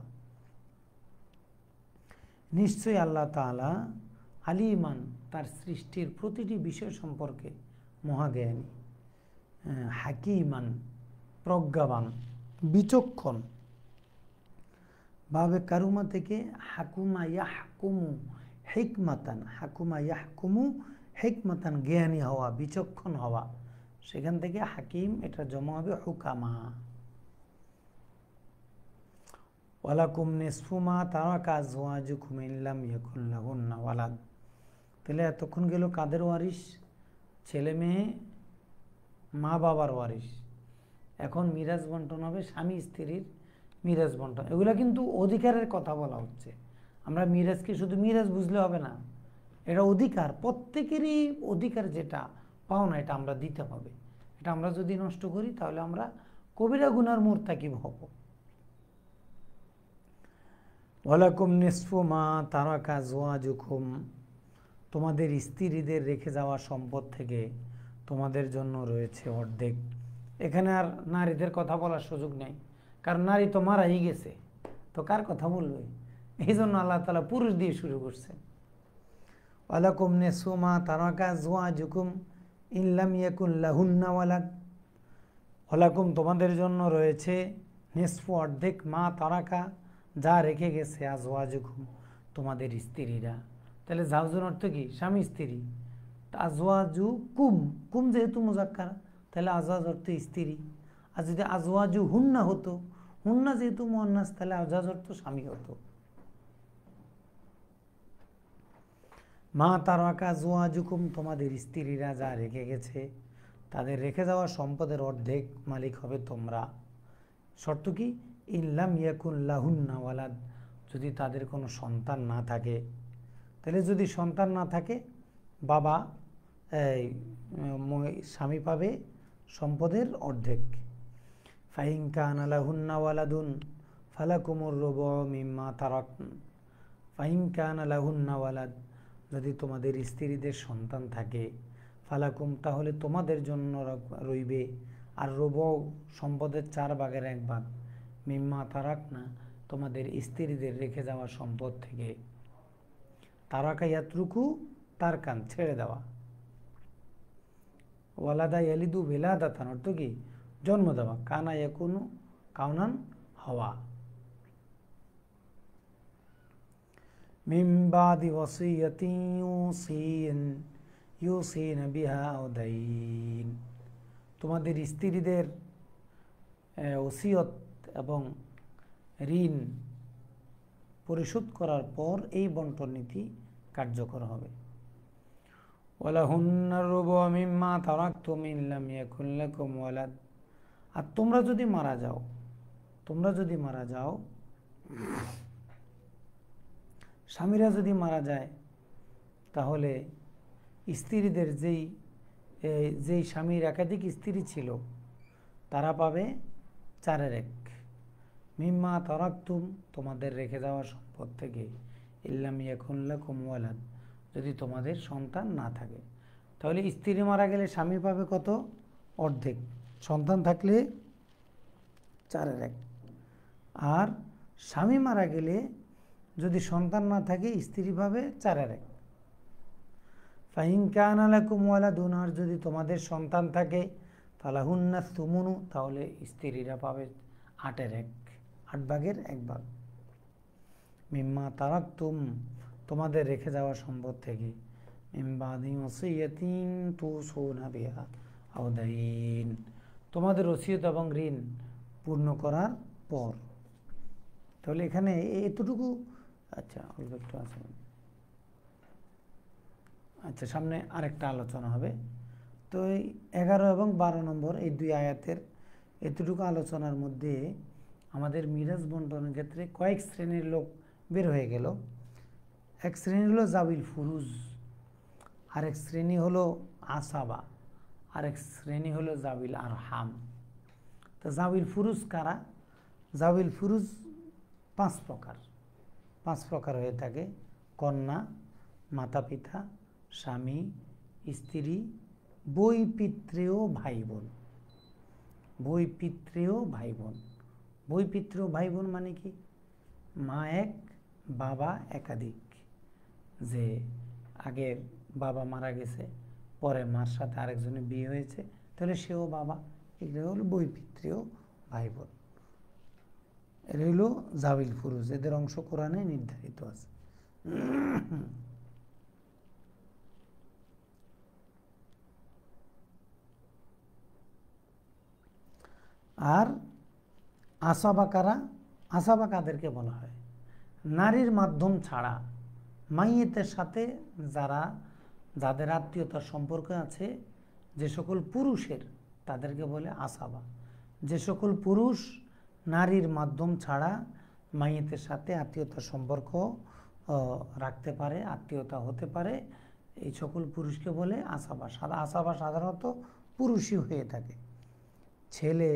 নিশ্চয়ই আল্লাহ তাআলা আলিমান তার সৃষ্টির প্রতিটি বিষয় সম্পর্কে মহাজ্ঞানী, হাকিমান প্রজ্ঞাবান, বিচক্ষণ। বাবে কারুমা থেকে হাকুমা ইয়াহকুমু হিকমাতান, হাকুমা ইয়াহকুমু হিকমাতান জ্ঞানী হওয়া, বিচক্ষণ হওয়া, সেখান থেকে হাকিম এটা জমা হবে হুকামা। ওয়ালাকুম নিসফু মা তারাকা আজওয়াজুকুম ইন লাম ইয়াকুন লাহুন্না ওয়ালাদ। তাহলে এতক্ষণ গেল কাদের ওয়ারিস, ছেলে মেয়ে মা বাবার ওয়ারিস। এখন মিরাজ বন্টন হবে স্বামী স্ত্রীর মিরাজ বন্টন। এগুলো কিন্তু অধিকারের কথা বলা হচ্ছে, আমরা মিরাজকে শুধু মিরাজ বুঝলে হবে না, এটা অধিকার, প্রত্যেকেরই অধিকার, যেটা পাওনা এটা আমরা দিতে হবে। এটা আমরা যদি নষ্ট করি তাহলে আমরা কবিরা গুনার মুরতাকিব হব। ওয়ালাকুম নিসফু মা তারাকা আজওয়াজুকুম, তোমাদের স্ত্রীদের রেখে যাওয়া সম্পদ থেকে তোমাদের জন্য রয়েছে অর্ধেক। এখানে আর নারীদের কথা বলার সুযোগ নেই, কারণ নারী তো মারাই গেছে, তো কার কথা বলবে? এই জন্য আল্লাহ তাআলা পুরুষ দিয়ে শুরু করছেন। ওয়ালাকুম নিসফু মা তারাকা আজওয়াজুকুম ইন লাম ইয়াকুন লাহুন্না ওয়ালাদ। ওয়ালাকুম তোমাদের জন্য রয়েছে নিসফু অর্ধেক মা তারাকা যা রেখে গেছে আজওয়াজুকুম তোমাদের স্ত্রীরা। তাহলে জাওজুন অর্থ কি? স্বামী স্ত্রী। আজওয়াজু কুম, কুম যেহেতু মুজাক্কার তাহলে আজওয়াজ অর্থ স্ত্রী। আর যদি আজওয়াজু হুন্না হতো, হুন্না যেহেতু মুয়ান্নাস তাহলে আজওয়াজ অর্থ স্বামী হতো। মা তারাকা আজওয়াজুকুম তোমাদের স্ত্রীরা যা রেখে গেছে, তাদের রেখে যাওয়া সম্পদের অর্ধেক মালিক হবে তোমরা। শর্ত কি? ইল্লাম ইয়াকুন লাহুন্না ওয়ালাদ, যদি তাদের কোনো সন্তান না থাকে। তাহলে যদি সন্তান না থাকে, বাবা স্বামী পাবে সম্পদের অর্ধেক। ফাইন কানা লাহুন্না ওয়ালাদুন ফালাকুমুর রুবু মিম্মা তারাকন। ফাইন কানা লাহুন্না ওয়ালাদ, যদি তোমাদের স্ত্রীদের সন্তান থাকে, ফালাকুম তাহলে তোমাদের জন্য রইবে আর রুবু সম্পদের 4 ভাগের 1 ভাগ, মিম্মা তারাকনা তোমাদের স্ত্রীদের রেখে যাওয়া সম্পদ থেকে। তারাকা ইয়াতরুকু তারকান ছেড়ে দেওয়া। ওয়ালাদা ইয়ালিদু বিলাদাতান অর্থ কি? জন্ম দেওয়া। কানা ইয়াকুনু কাউনান হওয়া। মিন বাদি ওয়াসিয়াতিন ইউসিনা বিহা আও দাইন, তোমাদের স্ত্রীদের ওসিয়ত এবং ঋণ পরিশোধ করার পর এই বন্টন নীতি কার্যকর হবে। ওয়ালাহুন্নার রুবু মিম্মা তারাকতুম ইন লাম ইয়াকুন লাকুম ওয়ালাদ, আর তোমরা যদি মারা যাও, স্বামীরা যদি মারা যায়, তাহলে স্ত্রীদের যেই স্বামীর একাধিক স্ত্রী ছিল তারা পাবে 4-এর 1। মিম্মা তারাকতুম তোমাদের রেখে যাওয়া সম্পদ থেকে, ইল্লাম ইয়াকুন লাকুম ওয়ালাদ যদি তোমাদের সন্তান না থাকে। তাহলে স্ত্রী মারা গেলে স্বামী পাবে কত? অর্ধেক। সন্তান থাকলে 4-এর 1। আর স্বামী মারা গেলে যদি সন্তান না থাকে স্ত্রী পাবে 4-এর 1। ফাইন কানা লাকুম ওয়ালাদুন, আর যদি তোমাদের সন্তান থাকে, ফালাহুন্না সুমুনু তাহলে স্ত্রীরা পাবে 8-এর 1, 8 ভাগের 1 ভাগ। মিম্মা তারাকতুম তোমাদের রেখে যাওয়া সম্পদ থেকে, মিন বাদি ওয়াসিয়াতিন তুসুনা বিহা আও দাইন তোমাদের ওসিয়ত এবং ঋণ পূর্ণ করার পর। তাহলে এখানে এতটুকু। আচ্ছা অল্প একটু আছে, আচ্ছা সামনে আরেকটা আলোচনা হবে। তো এই 11 এবং 12 নম্বর এই 2 আয়াতের এতটুকু আলোচনার মধ্যে আমাদের মিরাজ বন্টনের ক্ষেত্রে কয়েক শ্রেণীর লোক বের হয়ে গেল। এক শ্রেণী হলো জাবিল ফুরুজ, আরেক শ্রেণী হলো আসাবা, আরেক শ্রেণী হলো জাবিল আরহাম। তো জাবিল ফুরুজ কারা? জাবিল ফুরুজ 5 প্রকার হয়ে থাকে: কন্যা, মাতা পিতা, স্বামী, স্ত্রী, বৈপিত্রেয় ভাই বোন। বৈপিত্রেয় ভাই বোন, বৈপিত্রেয় ভাই বোন মানে কি? মা এক, বাবা একাধিক। যে আগে বাবা মারা গেছে, পরে মার সাথে আরেকজনের বিয়ে হয়েছে, তাহলে সেও বাবা। এগুলো হলো বৈপিত্রেয় ভাই বোন। এর হইল জাবিল ফুরুজ। এদের অংশ কোরআনে নির্ধারিত আছে। আর আসাবা কারা? আসাবা কাদেরকে বলা হয়? নারীর মাধ্যম ছাড়া মাইয়েতের সাথে যাদের আত্মীয়তার সম্পর্ক আছে, যে সকল পুরুষের, তাদেরকে বলে আসাবা। যে সকল পুরুষ নারীর মাধ্যম ছাড়া মাইয়েতের সাথে আত্মীয়তার সম্পর্ক রাখতে পারে, আত্মীয়তা হতে পারে, এই সকল পুরুষকে বলে আসাবা। আসাবা সাধারণত পুরুষই হয়ে থাকে। ছেলে,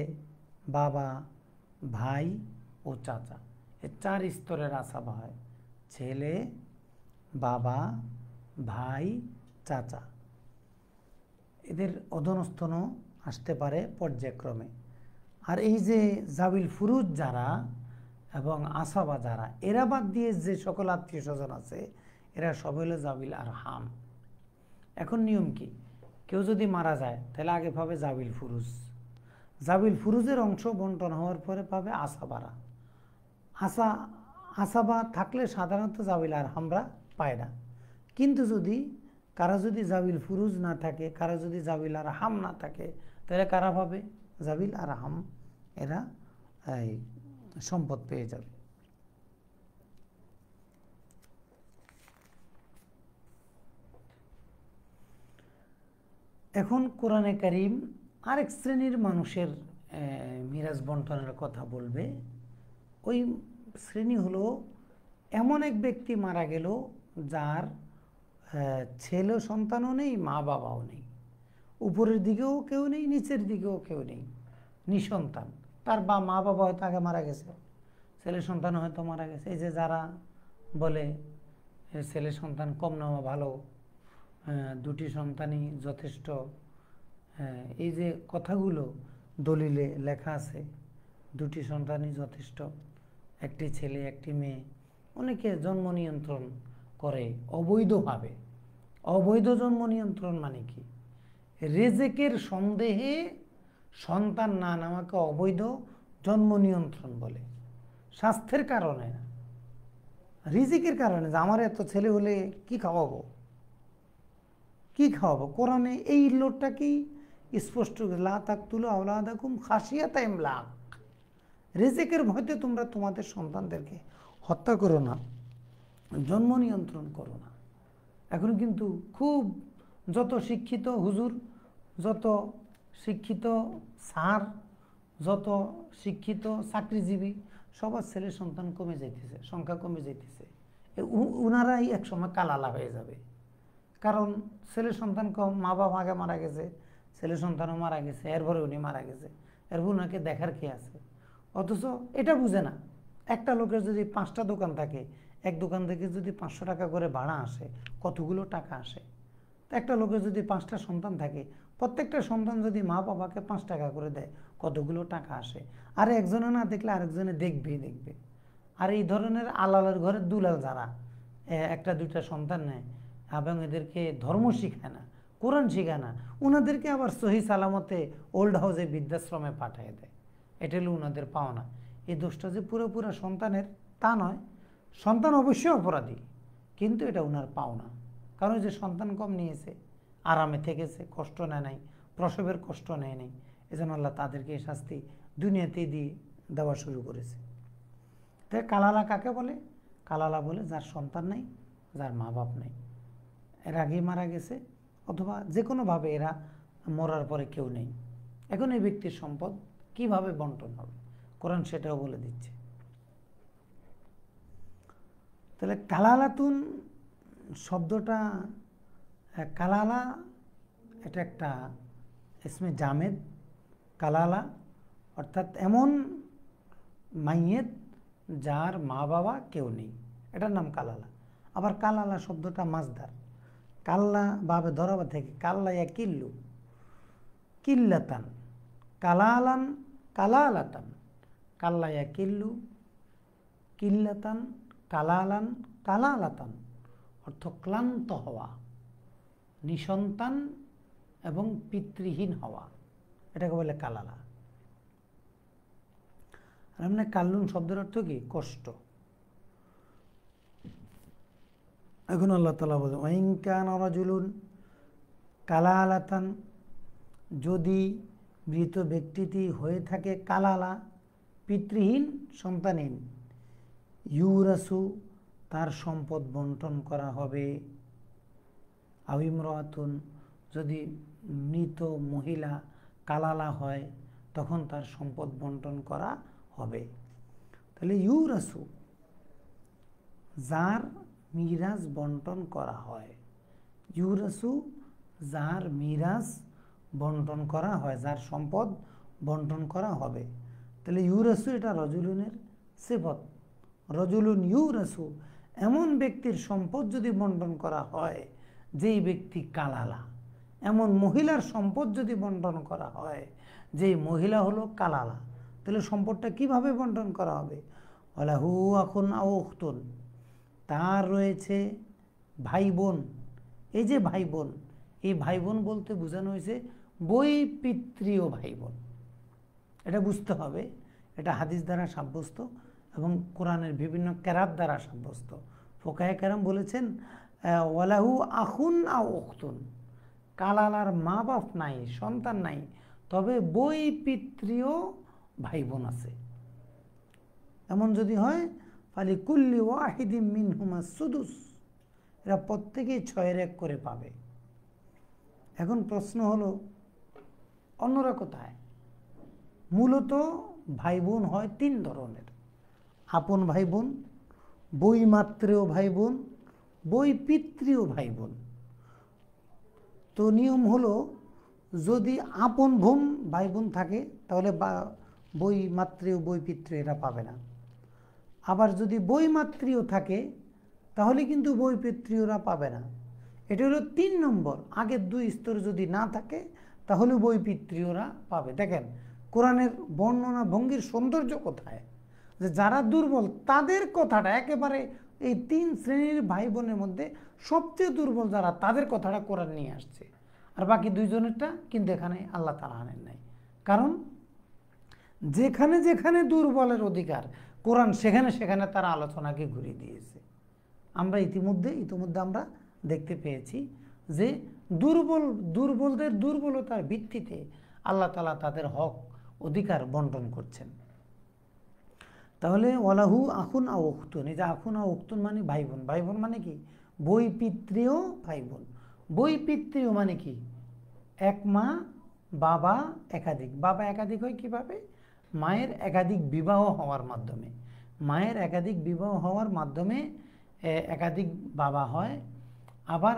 বাবা, ভাই ও চাচা, এই 4 স্তরের আসাবা হয়। ছেলে, বাবা, ভাই, চাচা। এদের অধস্তনও আসতে পারে পর্যায়ক্রমে। আর এই যে জাবিল ফুরুজ যারা এবং আসাবা যারা, এরা বাদ দিয়ে যে সকল আত্মীয় স্বজন আছে, এরা সব হলো জাবিল আরহাম। এখন নিয়ম কি, কেউ যদি মারা যায় তাহলে আগে পাবে জাবিল ফুরুজ, জাবিল ফুরুজের অংশ বন্টন হওয়ার পরে পাবে আসাবারা। আসাবা থাকলে সাধারণত জাবিল আরহামরা পায় না, কিন্তু যদি কারা যদি জাবিল ফুরুজ না থাকে, কারা যদি জাবিল আরহাম না থাকে, তাহলে কারা পাবে? জাবিল আরহাম, এরা এই সম্পদ পেয়ে যাবে। এখন কোরআনে কারীম আরেক শ্রেণীর মানুষের মিরাজ বন্টনের কথা বলবে। ওই শ্রেণী হলো এমন এক ব্যক্তি মারা গেল যার ছেলে সন্তানও নেই, মা বাবাও নেই, উপরের দিকেও কেউ নেই, নিচের দিকেও কেউ নেই, নিঃসন্তান। তার মা বাবা হয়তো আগে মারা গেছে, ছেলে সন্তান হয়তো মারা গেছে। এই যে যারা বলে ছেলে সন্তান কম নেওয়া ভালো, দুটি সন্তানই যথেষ্ট, এই যে কথাগুলো দলিলে লেখা আছে, দুটি সন্তানই যথেষ্ট, একটি ছেলে একটি মেয়ে, অনেকে জন্ম নিয়ন্ত্রণ করে অবৈধভাবে। অবৈধ জন্ম নিয়ন্ত্রণ মানে কি? রেজেকের সন্দেহে সন্তান না নেওয়াকে অবৈধ জন্ম নিয়ন্ত্রণ বলে। স্বাস্থ্যের কারণে না, রিজিকের কারণে, যে আমার এত ছেলে হলে কি খাওয়াবো, কি খাওয়াবো। কোরআনে এই লোকটাকেই স্পষ্ট, লা তাকতুলু আওলাদাকুম খাশিয়াতা ইমলাক, রিজিকের ভয়তে তোমরা তোমাদের সন্তানদেরকে হত্যা করো না, জন্ম নিয়ন্ত্রণ করো না। এখন কিন্তু খুব যত শিক্ষিত হুজুর, যত শিক্ষিত স্যার, যত শিক্ষিত চাকরিজীবী, সবার ছেলে সন্তান কমে যাইতেছে, সংখ্যা কমে যাইতেছে। উনারাই একসময় কালালা হয়ে যাবে, কারণ ছেলে সন্তান কম, মা বাবা আগে মারা গেছে, ছেলে সন্তানও মারা গেছে, এরপরে উনি মারা গেছে, এরপর উনাকে দেখার কে আছে? অথচ এটা বুঝে না, একটা লোকের যদি 5টা দোকান থাকে, এক দোকান থেকে যদি 500 টাকা করে ভাড়া আসে, কতগুলো টাকা আসে। তো একটা লোকের যদি 5টা সন্তান থাকে, প্রত্যেকটা সন্তান যদি মা বাবাকে 5 টাকা করে দেয়, কতগুলো টাকা আসে। আর একজনে না দেখলে আরেকজনে দেখবে। আর এই ধরনের আলালের ঘরের দুলাল যারা একটা দুইটা সন্তান নেয় এবং এদেরকে ধর্ম শিখায় না, কোরআন শিখায় না, ওনাদেরকে আবার সহি সালামতে ওল্ড হাউসে বৃদ্ধাশ্রমে পাঠিয়ে দেয়। এটা হলো ওনাদের পাওনা। এই দোষটা যে পুরোপুরা সন্তানের তা নয়, সন্তান অবশ্যই অপরাধী, কিন্তু এটা ওনার পাওনা। কারণ যে সন্তান কম নিয়েছে, আরামে থেকেছে, কষ্ট নেয় নাই, প্রসবের কষ্ট নেয় নাই, এজন্য আল্লাহ তাদেরকে এই শাস্তি দুনিয়াতেই দিয়ে দেওয়া শুরু করেছে। তাই কালালা কাকে বলে? কালালা বলে যার সন্তান নেই, যার মা বাপ নেই, এর আগেই মারা গেছে, অথবা যে কোনোভাবে এরা মরার পরে কেউ নেই। এখন এই ব্যক্তির সম্পদ কিভাবে বন্টন হবে, কোরআন সেটাও বলে দিচ্ছে। তাহলে কালালাতুন শব্দটা, কালালা এটা একটা ইসমে জামেদ। কালালা অর্থাৎ এমন মাইয়েত যার মা বাবা কেউ নেই, এটার নাম কালালা। আবার কালালা শব্দটা মাজদার, কাল্লা বাবে ধরাবা থেকে, কাল্লা ইয়া কিল্লু, কিল্লাতান, কালালান কালালাতান, কাল্লা ইয়া কিল্লু, কিল্লাতান, কালালান কালালাতান, অর্থ ক্লান্ত হওয়া, নিঃসন্তান এবং পিতৃহীন হওয়া, এটাকে বলে কালালা। আর এমনি কাল্লুন শব্দের অর্থ কি? কষ্ট। এখন আল্লাহ তাআলা বলেন, ওয়াইন কানা রাজুলুন কালালাতান, যদি মৃত ব্যক্তিটি হয়ে থাকে কালালা, পিতৃহীন, সন্তানহীন, ইউরাসু, তার সম্পদ বন্টন করা হবে। আও ইমরাতুন, যদি মৃত মহিলা কালালা হয় তখন তার সম্পদ বন্টন করা হবে। তাহলে ইউরাসু, যার মিরাজ বন্টন করা হয়, ইউরাসু, যার মিরাজ বন্টন করা হয়, যার সম্পদ বন্টন করা হবে। তাহলে ইউরাসু এটা রজুলুনের সিফত, রজুলুন ইউরাসু, এমন ব্যক্তির সম্পদ যদি বন্টন করা হয় যেই ব্যক্তি কালালা, এমন মহিলার সম্পদ যদি বন্টন করা হয় যেই মহিলা হলো কালালা, তাহলে সম্পদটা কিভাবে বন্টন করা হবে? ওয়ালাহু আখুন আও উখতুন, তার রয়েছে ভাই বোন, এই যে ভাই বোন, এই ভাই বোন বলতে বোঝানো হয়েছে বৈপিত্রীয় ভাই বোন। এটা বুঝতে হবে, এটা হাদিস দ্বারা সাব্যস্ত এবং কোরআনের বিভিন্ন কেরাত দ্বারা সাব্যস্ত। ফোকায়ে কেরাম বলেছেন ওয়ালাহু আখুন আও উখতুন, কালালার মা বাপ নাই, সন্তান নাই, তবে বৈপিত্রীয় ভাই বোন আছে। এমন যদি হয় ফালি কুল্লি ওয়াহিদিম মিনহুমা সুদুস, এরা প্রত্যেকেই 6/1 করে পাবে। এখন প্রশ্ন হলো অন্যরা কোথায়? মূলত ভাই বোন হয় 3 ধরনের: আপন ভাই বোন, বৈমাত্রেয় ভাই বোন, বৈপিত্রীয় ভাই বোন। তো নিয়ম হলো যদি আপন ভাই বোন থাকে তাহলে বৈমাত্রেয় বৈপিত্রীয় এরা পাবে না। আবার যদি বৈমাত্রীয় থাকে তাহলে কিন্তু বৈপিত্রীয়রা পাবে না। এটা হলো 3 নম্বর। আগের 2 স্তর যদি না থাকে তাহলে বৈপিত্রীয়রা পাবে। দেখেন কোরআনের বর্ণনা ভঙ্গির সৌন্দর্য কোথায়, যে যারা দুর্বল তাদের কথাটা একেবারে এই 3 শ্রেণীর ভাই বোনের মধ্যে সবচেয়ে দুর্বল যারা, তাদের কথাটা কোরআন নিয়ে আসছে। আর বাকি 2 জনেরটা কিন্তু এখানে আল্লাহ তাআলা আনেন নাই। কারণ যেখানে যেখানে দুর্বলের অধিকার, কোরআন সেখানে সেখানে তার আলোচনাকে ঘুরিয়ে দিয়েছে। আমরা ইতিমধ্যে আমরা দেখতে পেয়েছি যে দুর্বলদের দুর্বলতার ভিত্তিতে আল্লাহ তাআলা তাদের হক অধিকার বন্টন করছেন। তাহলে ওয়ালাহু আখুন আও উখতুন, এই যে আখুন আও উখতুন মানে ভাই বোন। ভাই বোন মানে কি? বৈপিত্রীয় ভাই বোন। বৈপিত্রীয় মানে কি? এক মা বাবা একাধিক। বাবা একাধিক হয় কিভাবে? মায়ের একাধিক বিবাহ হওয়ার মাধ্যমে। মায়ের একাধিক বিবাহ হওয়ার মাধ্যমে একাধিক বাবা হয়। আবার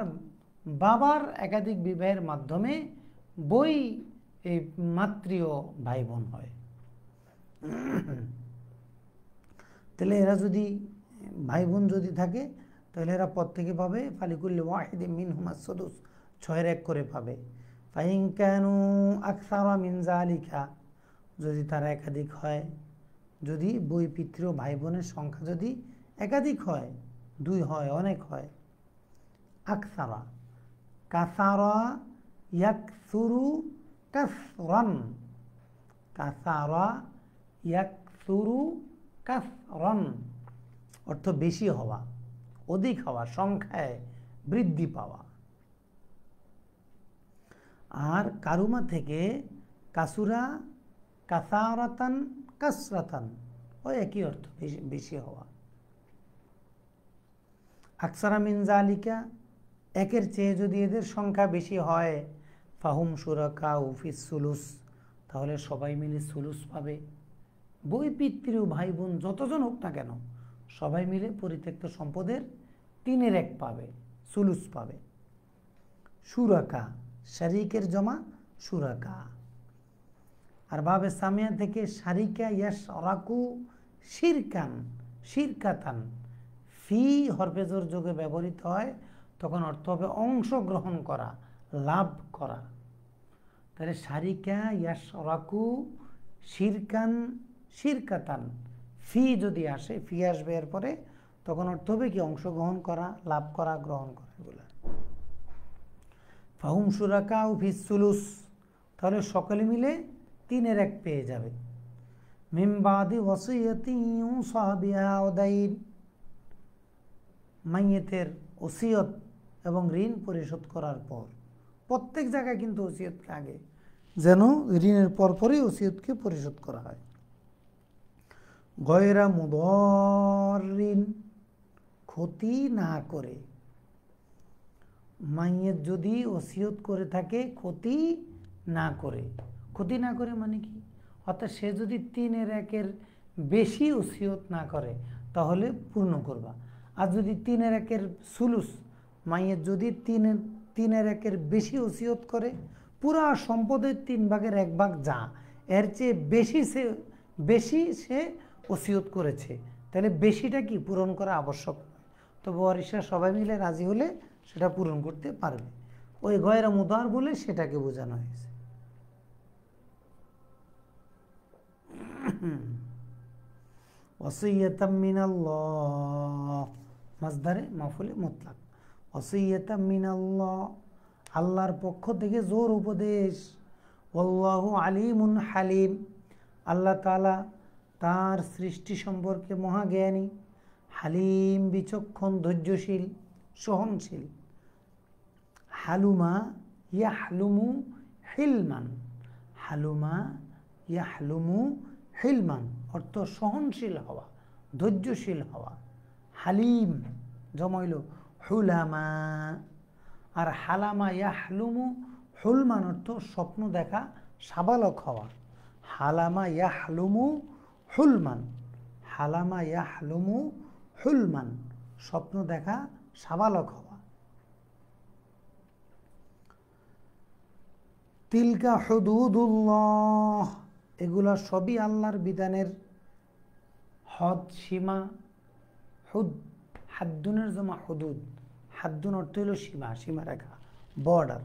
বাবার একাধিক বিবাহের মাধ্যমে মাতৃয় ভাই বোন হয়। তাহলে এরা যদি ভাই বোন যদি থাকে তাহলে এরা প্রত্যেকে পাবে ফালিকুল্লি ওয়াহিদিম মিনহুমা সুদুস, 6/1 করে পাবে। ফাইন কানু আকসারা মিন যালিকা, যদি তারা একাধিক হয়, যদি বৈপিত্রীয় ভাই বোনের সংখ্যা যদি একাধিক হয়, 2 হয়, অনেক হয়। আকসারা, কাসারা ইয়াকসুরু কাসরান, কাসারা ইয়াকসুরু কাসরান অর্থ বেশি হওয়া, অধিক হওয়া, সংখ্যায় বৃদ্ধি পাওয়া। আর কারুমা থেকে কাসুরা, কাসারাতান, কাসরাতান, ওই একই অর্থ, বেশি হওয়া। আকসারা মিন যালিকা, একের চেয়ে যদি এদের সংখ্যা বেশি হয়, ফাহুম শুরাকাউ ফিস সুলুস, তাহলে সবাই মিলে সুলুস পাবে। বৈপিত্রীয় ভাই বোন যতজন হোক না কেন সবাই মিলে পরিত্যক্ত সম্পদের 3/1 পাবে, সুলুস পাবে। শুরাকা, শারিকের জমা শুরাকা। আর বাবে সামিয়া থেকে শারিকা ইয়াশরাকু শিরকান, শিরকাতান, ফি হরফে জোর যোগে ব্যবহৃত হয় তখন অর্থ হবে অংশগ্রহণ করা, লাভ করা। তাহলে শারিকা ইয়াশরাকু শিরকান শিরকাতান, ফি যদি আসে, ফি আসবে এরপরে, তখন অর্থ হবে কি? অংশগ্রহণ করা, লাভ করা, গ্রহণ করা, এগুলা। ফাহুম শুরাকাউ ফিস সুলুস, তাহলে সকলে মিলে 3/1 পেয়ে যাবে। মিন বাদি ওয়াসিয়াতিন ইউসা বিহা আও দাইন, মাইয়েতের ওসিয়ত এবং ঋণ পরিশোধ করার পর। প্রত্যেক জায়গায় কিন্তু ওসিয়তকে আগে, যেন ঋণের পরপরই ওসিয়তকে পরিশোধ করা হয়। গয়রা মুদরিন, ক্ষতি না করে। মাইয়েত যদি ওসিয়ত করে থাকে ক্ষতি না করে, ক্ষতি না করে মানে কি? অর্থাৎ সে যদি 3/1 বেশি ওসিয়ত না করে তাহলে পূর্ণ করবা। আর যদি 3/1 সুলুস, মাইয়ের যদি 3/1 বেশি ওসিয়ত করে, পুরা সম্পদের 3/1 যা, এর চেয়ে বেশি সে ওসিয়ত করেছে, তাহলে বেশিটা কি পূরণ করা আবশ্যক নয়। তবে ওয়ারিশরা সবাই মিলে রাজি হলে সেটা পূরণ করতে পারবে। ওই গয়রা মুদার বলে সেটাকে বোঝানো হয়েছে। ওয়াসিয়াতাম মিনাল্লাহ, মাসদারে মাফুলে মুতলাক। ওয়াসিয়াতাম মিনাল্লাহ, আল্লাহর পক্ষ থেকে জোর উপদেশ। আল্লাহু আলিমুন হালিম, আল্লাহ তাআলা তার সৃষ্টি সম্পর্কে মহাজ্ঞানী, হালিম বিচক্ষণ, ধৈর্যশীল, সহনশীল। হালুমা ইয়াহলুমু হিলমান, হালুমা ইয়াহলুমু হিলমান অর্থ সহনশীল হওয়া, ধৈর্যশীল হওয়া। হালিম জমাইল হুলামা, আর হালামা ইয়াহলুমু হুলমান অর্থ স্বপ্ন দেখা, সাবালক হওয়া। হালামা ইয়াহলুমু হুলমান, হালামা ইয়াহলুমু হুলমান স্বপ্ন দেখা, সাবালক হওয়া। তিলকা হুদুদুল্লাহ, এগুলা সবই আল্লাহর বিধানের হদ, সীমা। হুদ হাদ্দুনের জমা হুদুদ, হাদ্দুন অর্থ হল সীমা, সীমারেখা, বর্ডার,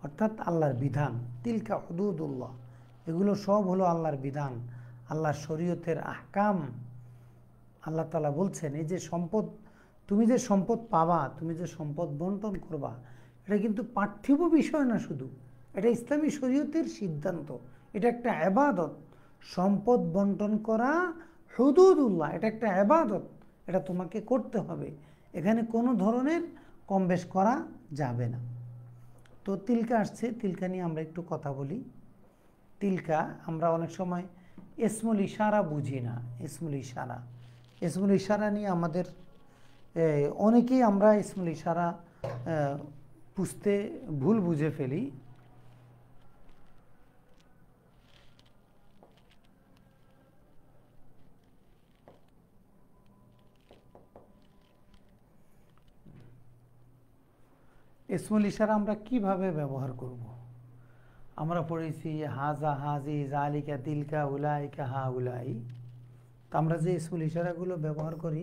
অর্থাৎ আল্লাহর বিধান। তিলকা হুদুদুল্লাহ, এগুলো সব হলো আল্লাহর বিধান, আল্লাহর শরীয়তের আহকাম। আল্লাহ তাআলা বলছেন এই যে সম্পদ, তুমি যে সম্পদ পাবা, তুমি যে সম্পদ বন্টন করবা, এটা কিন্তু পার্থিব বিষয় না শুধু, এটা ইসলামী শরীয়তের সিদ্ধান্ত, এটা একটা ইবাদত। সম্পদ বন্টন করা হুদুদুল্লাহ, এটা একটা ইবাদত, এটা তোমাকে করতে হবে, এখানে কোনো ধরনের কম বেশ করা যাবে না। তো তিলকা আসছে, তিলকা নিয়ে আমরা একটু কথা বলি। তিলকা আমরা অনেক সময় ইসমুল ইশারা বুঝি না। ইসমুল ইশারা, ইসমুল ইশারা নিয়ে আমাদের অনেকেই আমরা ইসমুল ইশারা বুঝতে ভুল বুঝে ফেলি। ইসমুল ইশারা আমরা কিভাবে ব্যবহার করব? আমরা পড়েছি হাজা, হাজি, জালিকা, তিলকা, উলাইকা, হা উলাই। তো আমরা যে ইসমুল ইশারাগুলো ব্যবহার করি,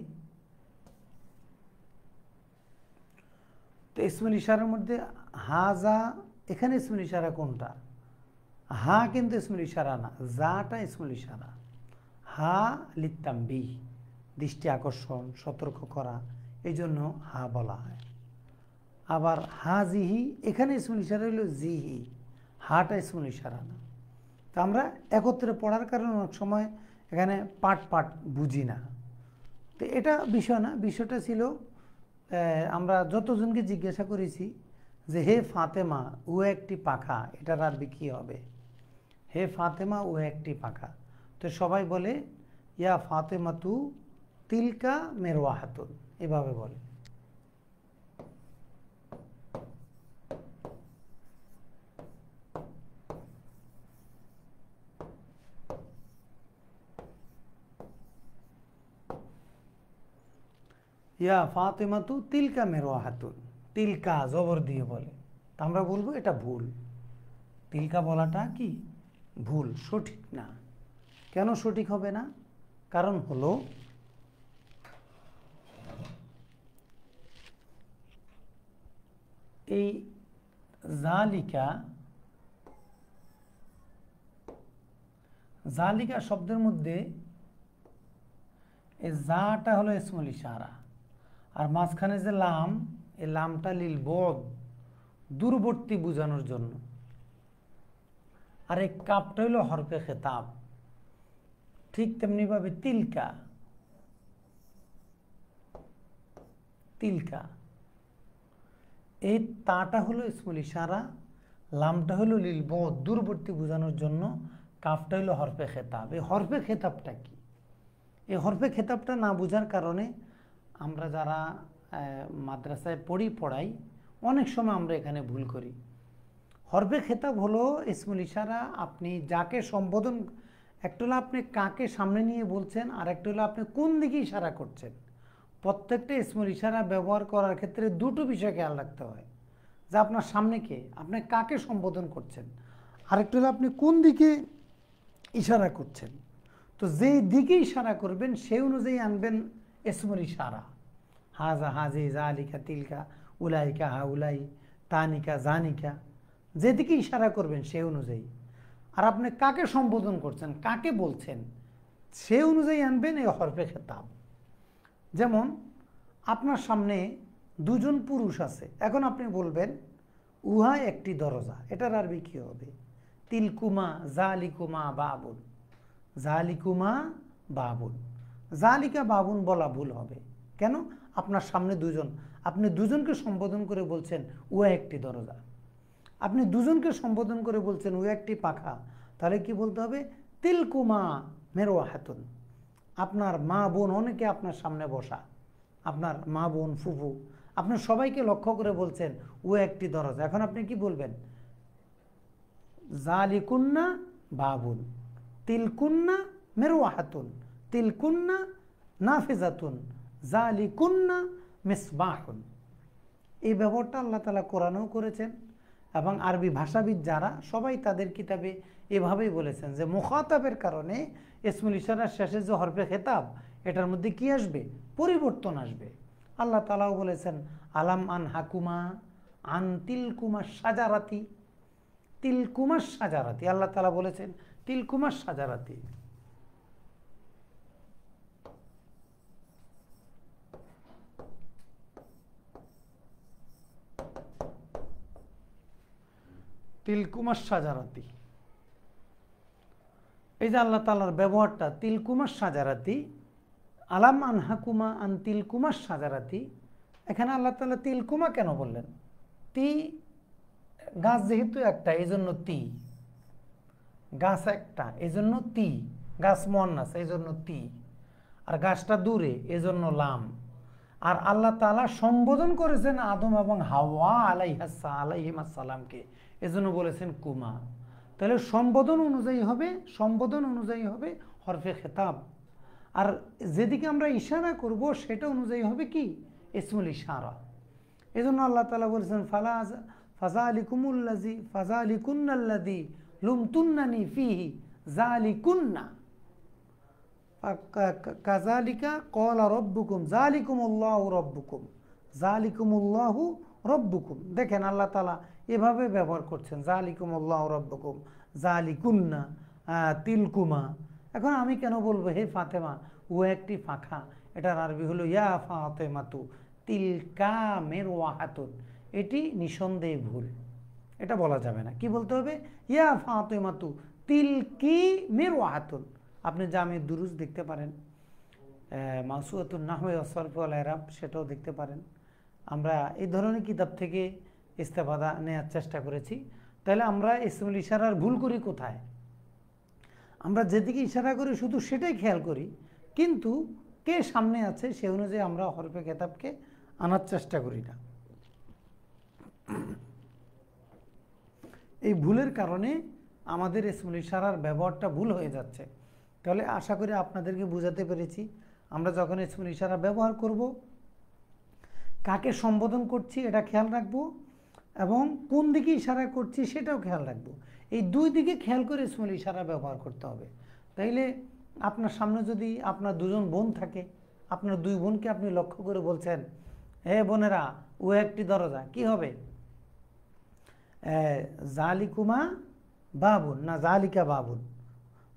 তো ইসমুল ইশারার মধ্যে হাজা, এখানে ইসমুল ইশারা কোনটা? হা কিন্তু ইসমুল ইশারা না, জাটা ইসমুল ইশারা। হা লিত্তাম্বিহ, দৃষ্টি আকর্ষণ, সতর্ক করা, এই জন্য হা বলা হয়। আবার হাজিহি, এখানে ইসমুল ইশারা হলো জিহি, হাটা ইসমুল ইশারা না। তো আমরা একত্রে পড়ার কারণে অনেক সময় এখানে পাট পাট বুঝি না। তো এটা বিষয় না, বিষয়টা ছিল আমরা যতজনকে জিজ্ঞাসা করেছি যে হে ফাতেমা ও একটি পাখা, এটার আরবি কী হবে? হে ফাতেমা ও একটি পাখা। তো সবাই বলে ইয়া ফাতেমা তু তিলকা মেরওয়াহাতুন, এভাবে বলে। ইয়া ফাতেমা তু তিলকা মেরওয়াহাতুন, তিলকা জবর দিয়ে বলে, তা আমরা বলবো এটা ভুল। তিলকা বলাটা কি ভুল, সঠিক না। কেন সঠিক হবে না? কারণ হলো এই জালিকা, জালিকা শব্দের মধ্যে এই জাটা হলো ইসমুল ইশারা, আর মাঝখানে যে লাম, এই লামটা লিল বদ, দূরবর্তী বোঝানোর জন্য। আর এই কাপটা হলো হরফে খেতাব। ঠিক তেমনিভাবে তিলকা, তিলকা, এই তাটা হলো ইসমুল ইশারা, লামটা হলো লিল বদ, দূরবর্তী বোঝানোর জন্য, কাফটা হলো হরফে খেতাব। এই হরফে খেতাবটা কি? এই হরফে খেতাবটা না বোঝার কারণে আমরা যারা মাদ্রাসায় পড়াই অনেক সময় আমরা এখানে ভুল করি। হরফে খেতাব হলো ইসমুল ইশারা, আপনি যাকে সম্বোধন, একটা হলো আপনি কাকে সামনে নিয়ে বলছেন, আর একটা হলো আপনি কোন দিকে ইশারা করছেন। প্রত্যেকটা ইসমুল ইশারা ব্যবহার করার ক্ষেত্রে দুটো বিষয় খেয়াল রাখতে হয়, যে আপনার সামনে কে, আপনি কাকে সম্বোধন করছেন, আরেকটা হলো আপনি কোন দিকে ইশারা করছেন। তো যেই দিকে ইশারা করবেন সেই অনুযায়ী আনবেন ইসমুল ইশারা। হাজা, হাজি, জালিকা, তিলকা, উলাইকা, হা উলাই, তানিকা, জানিকা, যেদিকে ইশারা করবেন সেই অনুযায়ী। আর আপনি কাকে সম্বোধন করছেন, কাকে বলছেন, সেই অনুযায়ী আনবেন এই হরফে খেতাব। যেমন আপনার সামনে দুজন পুরুষ আছে। এখন আপনি বলবেন উহা একটি দরজা, এটার আরবি কি হবে? তিলকুমা জালিকুমা বাবুন, জালিকুমা বাবুন। জালিকা বাবুন বলা ভুল হবে। কেন? আপনার সামনে দুজন, আপনি দুজনকে সম্বোধন করে বলছেন উহা একটি দরজা, আপনি দুজনকে সম্বোধন করে বলছেন উহা একটি পাখা, তাহলে কি বলতে হবে? তিলকুমা মেরওয়াহাতুন। আপনার মা বোন অনেকে আপনার সামনে বসা, আপনার মা বোন ফুফু, আপনার সবাইকে লক্ষ্য করে বলছেন ও একটি দরজা। এখন আপনি কি বলবেন? জালিকুন্না বাবুন, তিলকুন্না মেরওয়াহাতুন, তিলকুন্না নাফিজাতুন, জালিকুন্না মিসবাহুন। এই ব্যবহারটা আল্লাহ তাআলা কোরআনেও করেছেন এবং আরবি ভাষাবিদ যারা সবাই তাদের কিতাবে এভাবেই বলেছেন যে মুখাতাবের কারণে ইসমুল ইশারার শেষে যে হরফে খেতাব, এটার মধ্যে কি আসবে? পরিবর্তন আসবে। আল্লাহ তাআলাও বলেছেন আলাম আন হাকুমা আন তিলকুমা সাজারাতি, তিলকুমা সাজারাতি, আল্লাহ তাআলা বলেছেন তিলকুমা সাজারাতি। তিলকুমার সাজারাতি, এই যে আল্লাহ তাআলার ব্যবহারটা তিলকুমার সাজারাতি, আলাম আন হাকুমা আন তিলকুমার সাজারাতি। এখানে আল্লাহ তাআলা তিলকুমা কেন বললেন? তি গাছ যেহেতু একটা এই জন্য তি, গাছ একটা এই জন্য তি, গাছ মুয়ান্নাস এই জন্য তি, আর গাছটা দূরে এই জন্য লাম। আর আল্লাহ তাআলা সম্বোধন করেছেন আদম এবং হাওয়া আলাইহিস সালামকে, এজন্য বলেছেন কুমা। তাহলে সম্বোধন অনুযায়ী হবে, সম্বোধন অনুযায়ী হবে হরফে খেতাব। আর যেদিকে আমরা ইশারা করব সেটা অনুযায়ী হবে কি? ইসমুল ইশারা। এজন্য আল্লাহ তাআলা বলেছেন ফাযালিকুমুল্লাযী ফাযালিকুন্নাল্লাযী লুমতুন্নানি ফীহি যালিকুন্না কাযালিকা ক্বালা রাব্বুকুম যালিকুমুল্লাহু রাব্বুকুম, যালিকুমুল্লাহু রাব্বুকুম। দেখেন আল্লাহ তাআলা এভাবে ব্যবহার করছেন, যালিকুমুল্লাহু রাব্বুকুম, যালিকুন্না, তিলকুমা। এখন আমি কেন বলবো হে ফাতেমা ও একটি পাখা? এটার আরবি হলো ইয়া ফাতেমাতু তিলকা মিরওয়াহাতুন। এটি নিঃসন্দেহে ভুল, এটা বলা যাবে না। কি বলতে হবে? ইয়া ফাতেমাতু তিলকি মিরওয়াহাতুন। আপনি জামে দুরুজ দেখতে পারেন, মাসুয়াতুন নাহওয়ে ওয়া সরফ ওয়াল ইরাব সেটাও দেখতে পারেন। আমরা এই ধরনের কিতাব থেকে ইস্তেফাদা নেওয়ার চেষ্টা করেছি। তাহলে আমরা ইসমুল ইশারার ভুল করি কোথায়? আমরা যেদিকে ইশারা করি শুধু সেটাই খেয়াল করি, কিন্তু কে সামনে আছে সে অনুযায়ী আমরা হরফে খেতাবকে আনার চেষ্টা করি না। এই ভুলের কারণে আমাদের ইসমুল ইশারার ব্যবহারটা ভুল হয়ে যাচ্ছে। তাহলে আশা করি আপনাদেরকে বোঝাতে পেরেছি, আমরা যখন ইসমুল ইশারা ব্যবহার করব কাকে সম্বোধন করছি এটা খেয়াল রাখবো, এবং কোন দিকে ইশারা করছি সেটাও খেয়াল রাখবো। এই দুই দিকে খেয়াল করে ইসমুল ইশারা ব্যবহার করতে হবে। তাইলে আপনার সামনে যদি আপনার দুজন বোন থাকে, আপনার দুই বোনকে আপনি লক্ষ্য করে বলছেন হে বোনেরা ও একটি দরজা, কি হবে? জালিকুমা বাবুন না জালিকা বাবুন।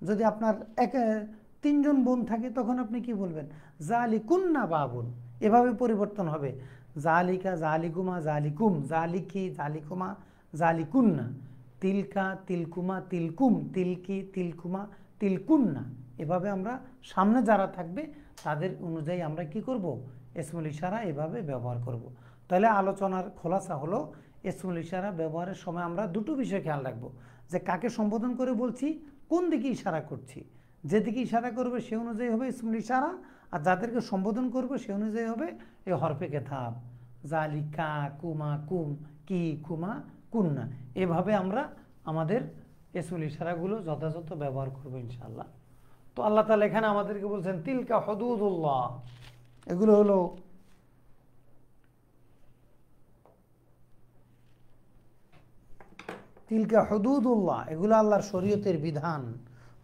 যদি আপনার তিনজন বোন থাকে তখন আপনি কি বলবেন? জালিকুন্না বাবুন। এভাবে পরিবর্তন হবে, জালিকা জালিকুমা জালিকুম, জালিকি জালিকুমা জালিকুন্না, তিলকা তিলকুমা তিলকুম, তিলকি তিলকুমা তিলকুন্না। এভাবে আমরা সামনে যারা থাকবে তাদের অনুযায়ী আমরা কি করব? ইসমুল ইশারা এভাবে ব্যবহার করব। তাহলে আলোচনার খোলাসা হলো ইসমুল ইশারা ব্যবহারের সময় আমরা দুটো বিষয় খেয়াল রাখবো, যে কাকে সম্বোধন করে বলছি, কোন দিকে ইশারা করছি। যেদিকে ইশারা করবে সে অনুযায়ী হবে ইসমুল ইশারা, আর যাদেরকে সম্বোধন করবে সে অনুযায়ী হবে এই হরফে খেতাব, জালিকা কুমা কুম কি কুমা কুন্না। এভাবে আমরা আমাদের ইসমুল ইশারাগুলো যথাযথ ব্যবহার করবো ইনশাআল্লাহ। তো আল্লাহ তাআলা এখানে আমাদেরকে বলছেন তিলকা হুদুদুল্লাহ, এগুলো হলো তিলকা হুদুদুল্লাহ, এগুলো আল্লাহর শরীয়তের বিধান।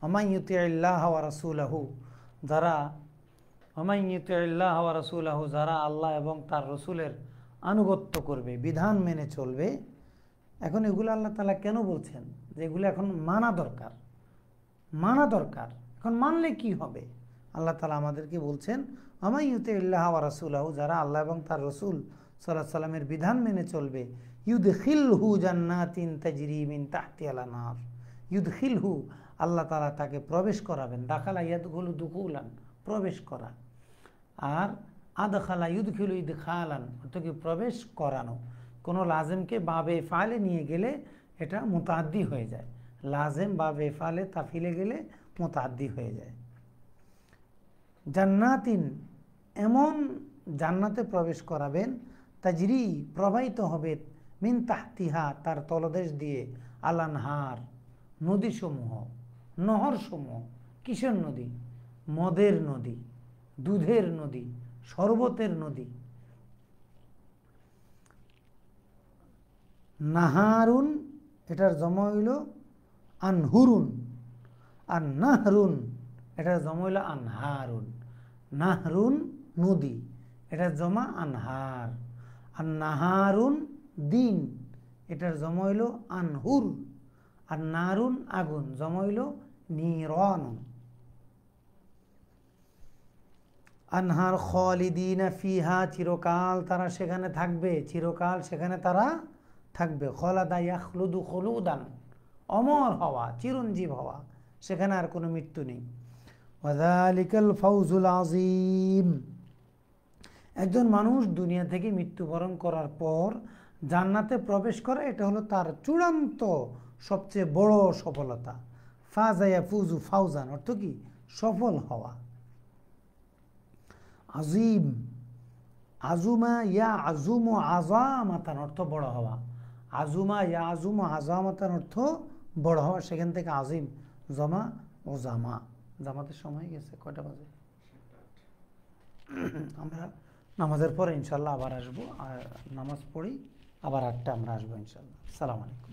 ওমান ইউতিইল্লাহ ওয়া রাসূলাহু, যারা ওমান ইউতিইল্লাহ ওয়া রাসূলাহু, যারা আল্লাহ এবং তার রসুলের আনুগত্য করবে, বিধান মেনে চলবে। এখন এগুলো আল্লাহ তাআলা কেন বলছেন? যে এগুলো এখন মানা দরকার, মানা দরকার। এখন মানলে কি হবে? আল্লাহ তাআলা আমাদেরকে বলছেন ওমান ইউতিইল্লাহ ওয়া রাসূলাহু, যারা আল্লাহ এবং তার রসুল সাল্লাল্লাহু আলাইহি সাল্লামের বিধান মেনে চলবে, ইউদখিলহু জান্নাতিন তাজরি মিন তাহতিহাল আনহার, ইউদখিলহু আল্লাহ তাআলা তাকে প্রবেশ করাবেন, দাখালা ইয়াদখুলু দুখুলান প্রবেশ করা, আর আদখালা ইউদখিলু ইদখালান অর্থাৎ কি প্রবেশ করানো। কোনো লাজেমকে বাবে ফালে নিয়ে গেলে এটা মুতাআদ্দি হয়ে যায়, লাজেম বাবে ফালে তাফিলে গেলে মুতাআদ্দি হয়ে যায়। জান্নাতিন এমন জান্নাতে প্রবেশ করাবেন, তাজরি প্রবাহিত হবে, মিন তাহতিহা তার তলদেশ দিয়ে, আল আনহার নদীসমূহ, নহরসমূহ। কিসের নদী? মদের নদী, দুধের নদী, শরবতের নদী। নাহারুন এটার জমা হইল আনহুরুন, আর নাহরুন এটার জমা হইল আনহারুন। নাহরুন নদী, এটার জমা আনহার। আর নাহারুন দিন, এটার জমা হইল আনহুর। আর নারুন আগুন, জমা হইল নিরন। আনহার খালিদিনা ফিহা চিরকাল তারা সেখানে থাকবে, চিরকাল সেখানে তারা থাকবে। খলাদা ইয়াখলুদু খুলুদান অমর হওয়া, চিরঞ্জীব হওয়া, সেখানে আর কোনো মৃত্যু নেই। ওয়াযালিকাল ফাউজুল আযীম। একজন মানুষ দুনিয়া থেকে মৃত্যুবরণ করার পর জান্নাতে প্রবেশ করে, এটা হলো তার চূড়ান্ত সবচেয়ে বড় সফলতা। ফাজা ইয়াফুজু ফাউজান অর্থ কি? সফল হওয়া। আজিম, আজুমা ইয়া আজুমু আযামাতান অর্থ বড় হওয়া। আজুমা ইয়া আজুমু আযামাতান অর্থ বড় হওয়া, সেখান থেকে আজিম জমা ও জামা। জামাতের সময় গেছে, কয়টা বাজে? আমরা নামাজের পরে ইনশাল্লাহ আবার আসবো, আর নামাজ পড়ি আবার 8টা আমরা আসবো ইনশাল্লাহ। আসসালামু আলাইকুম।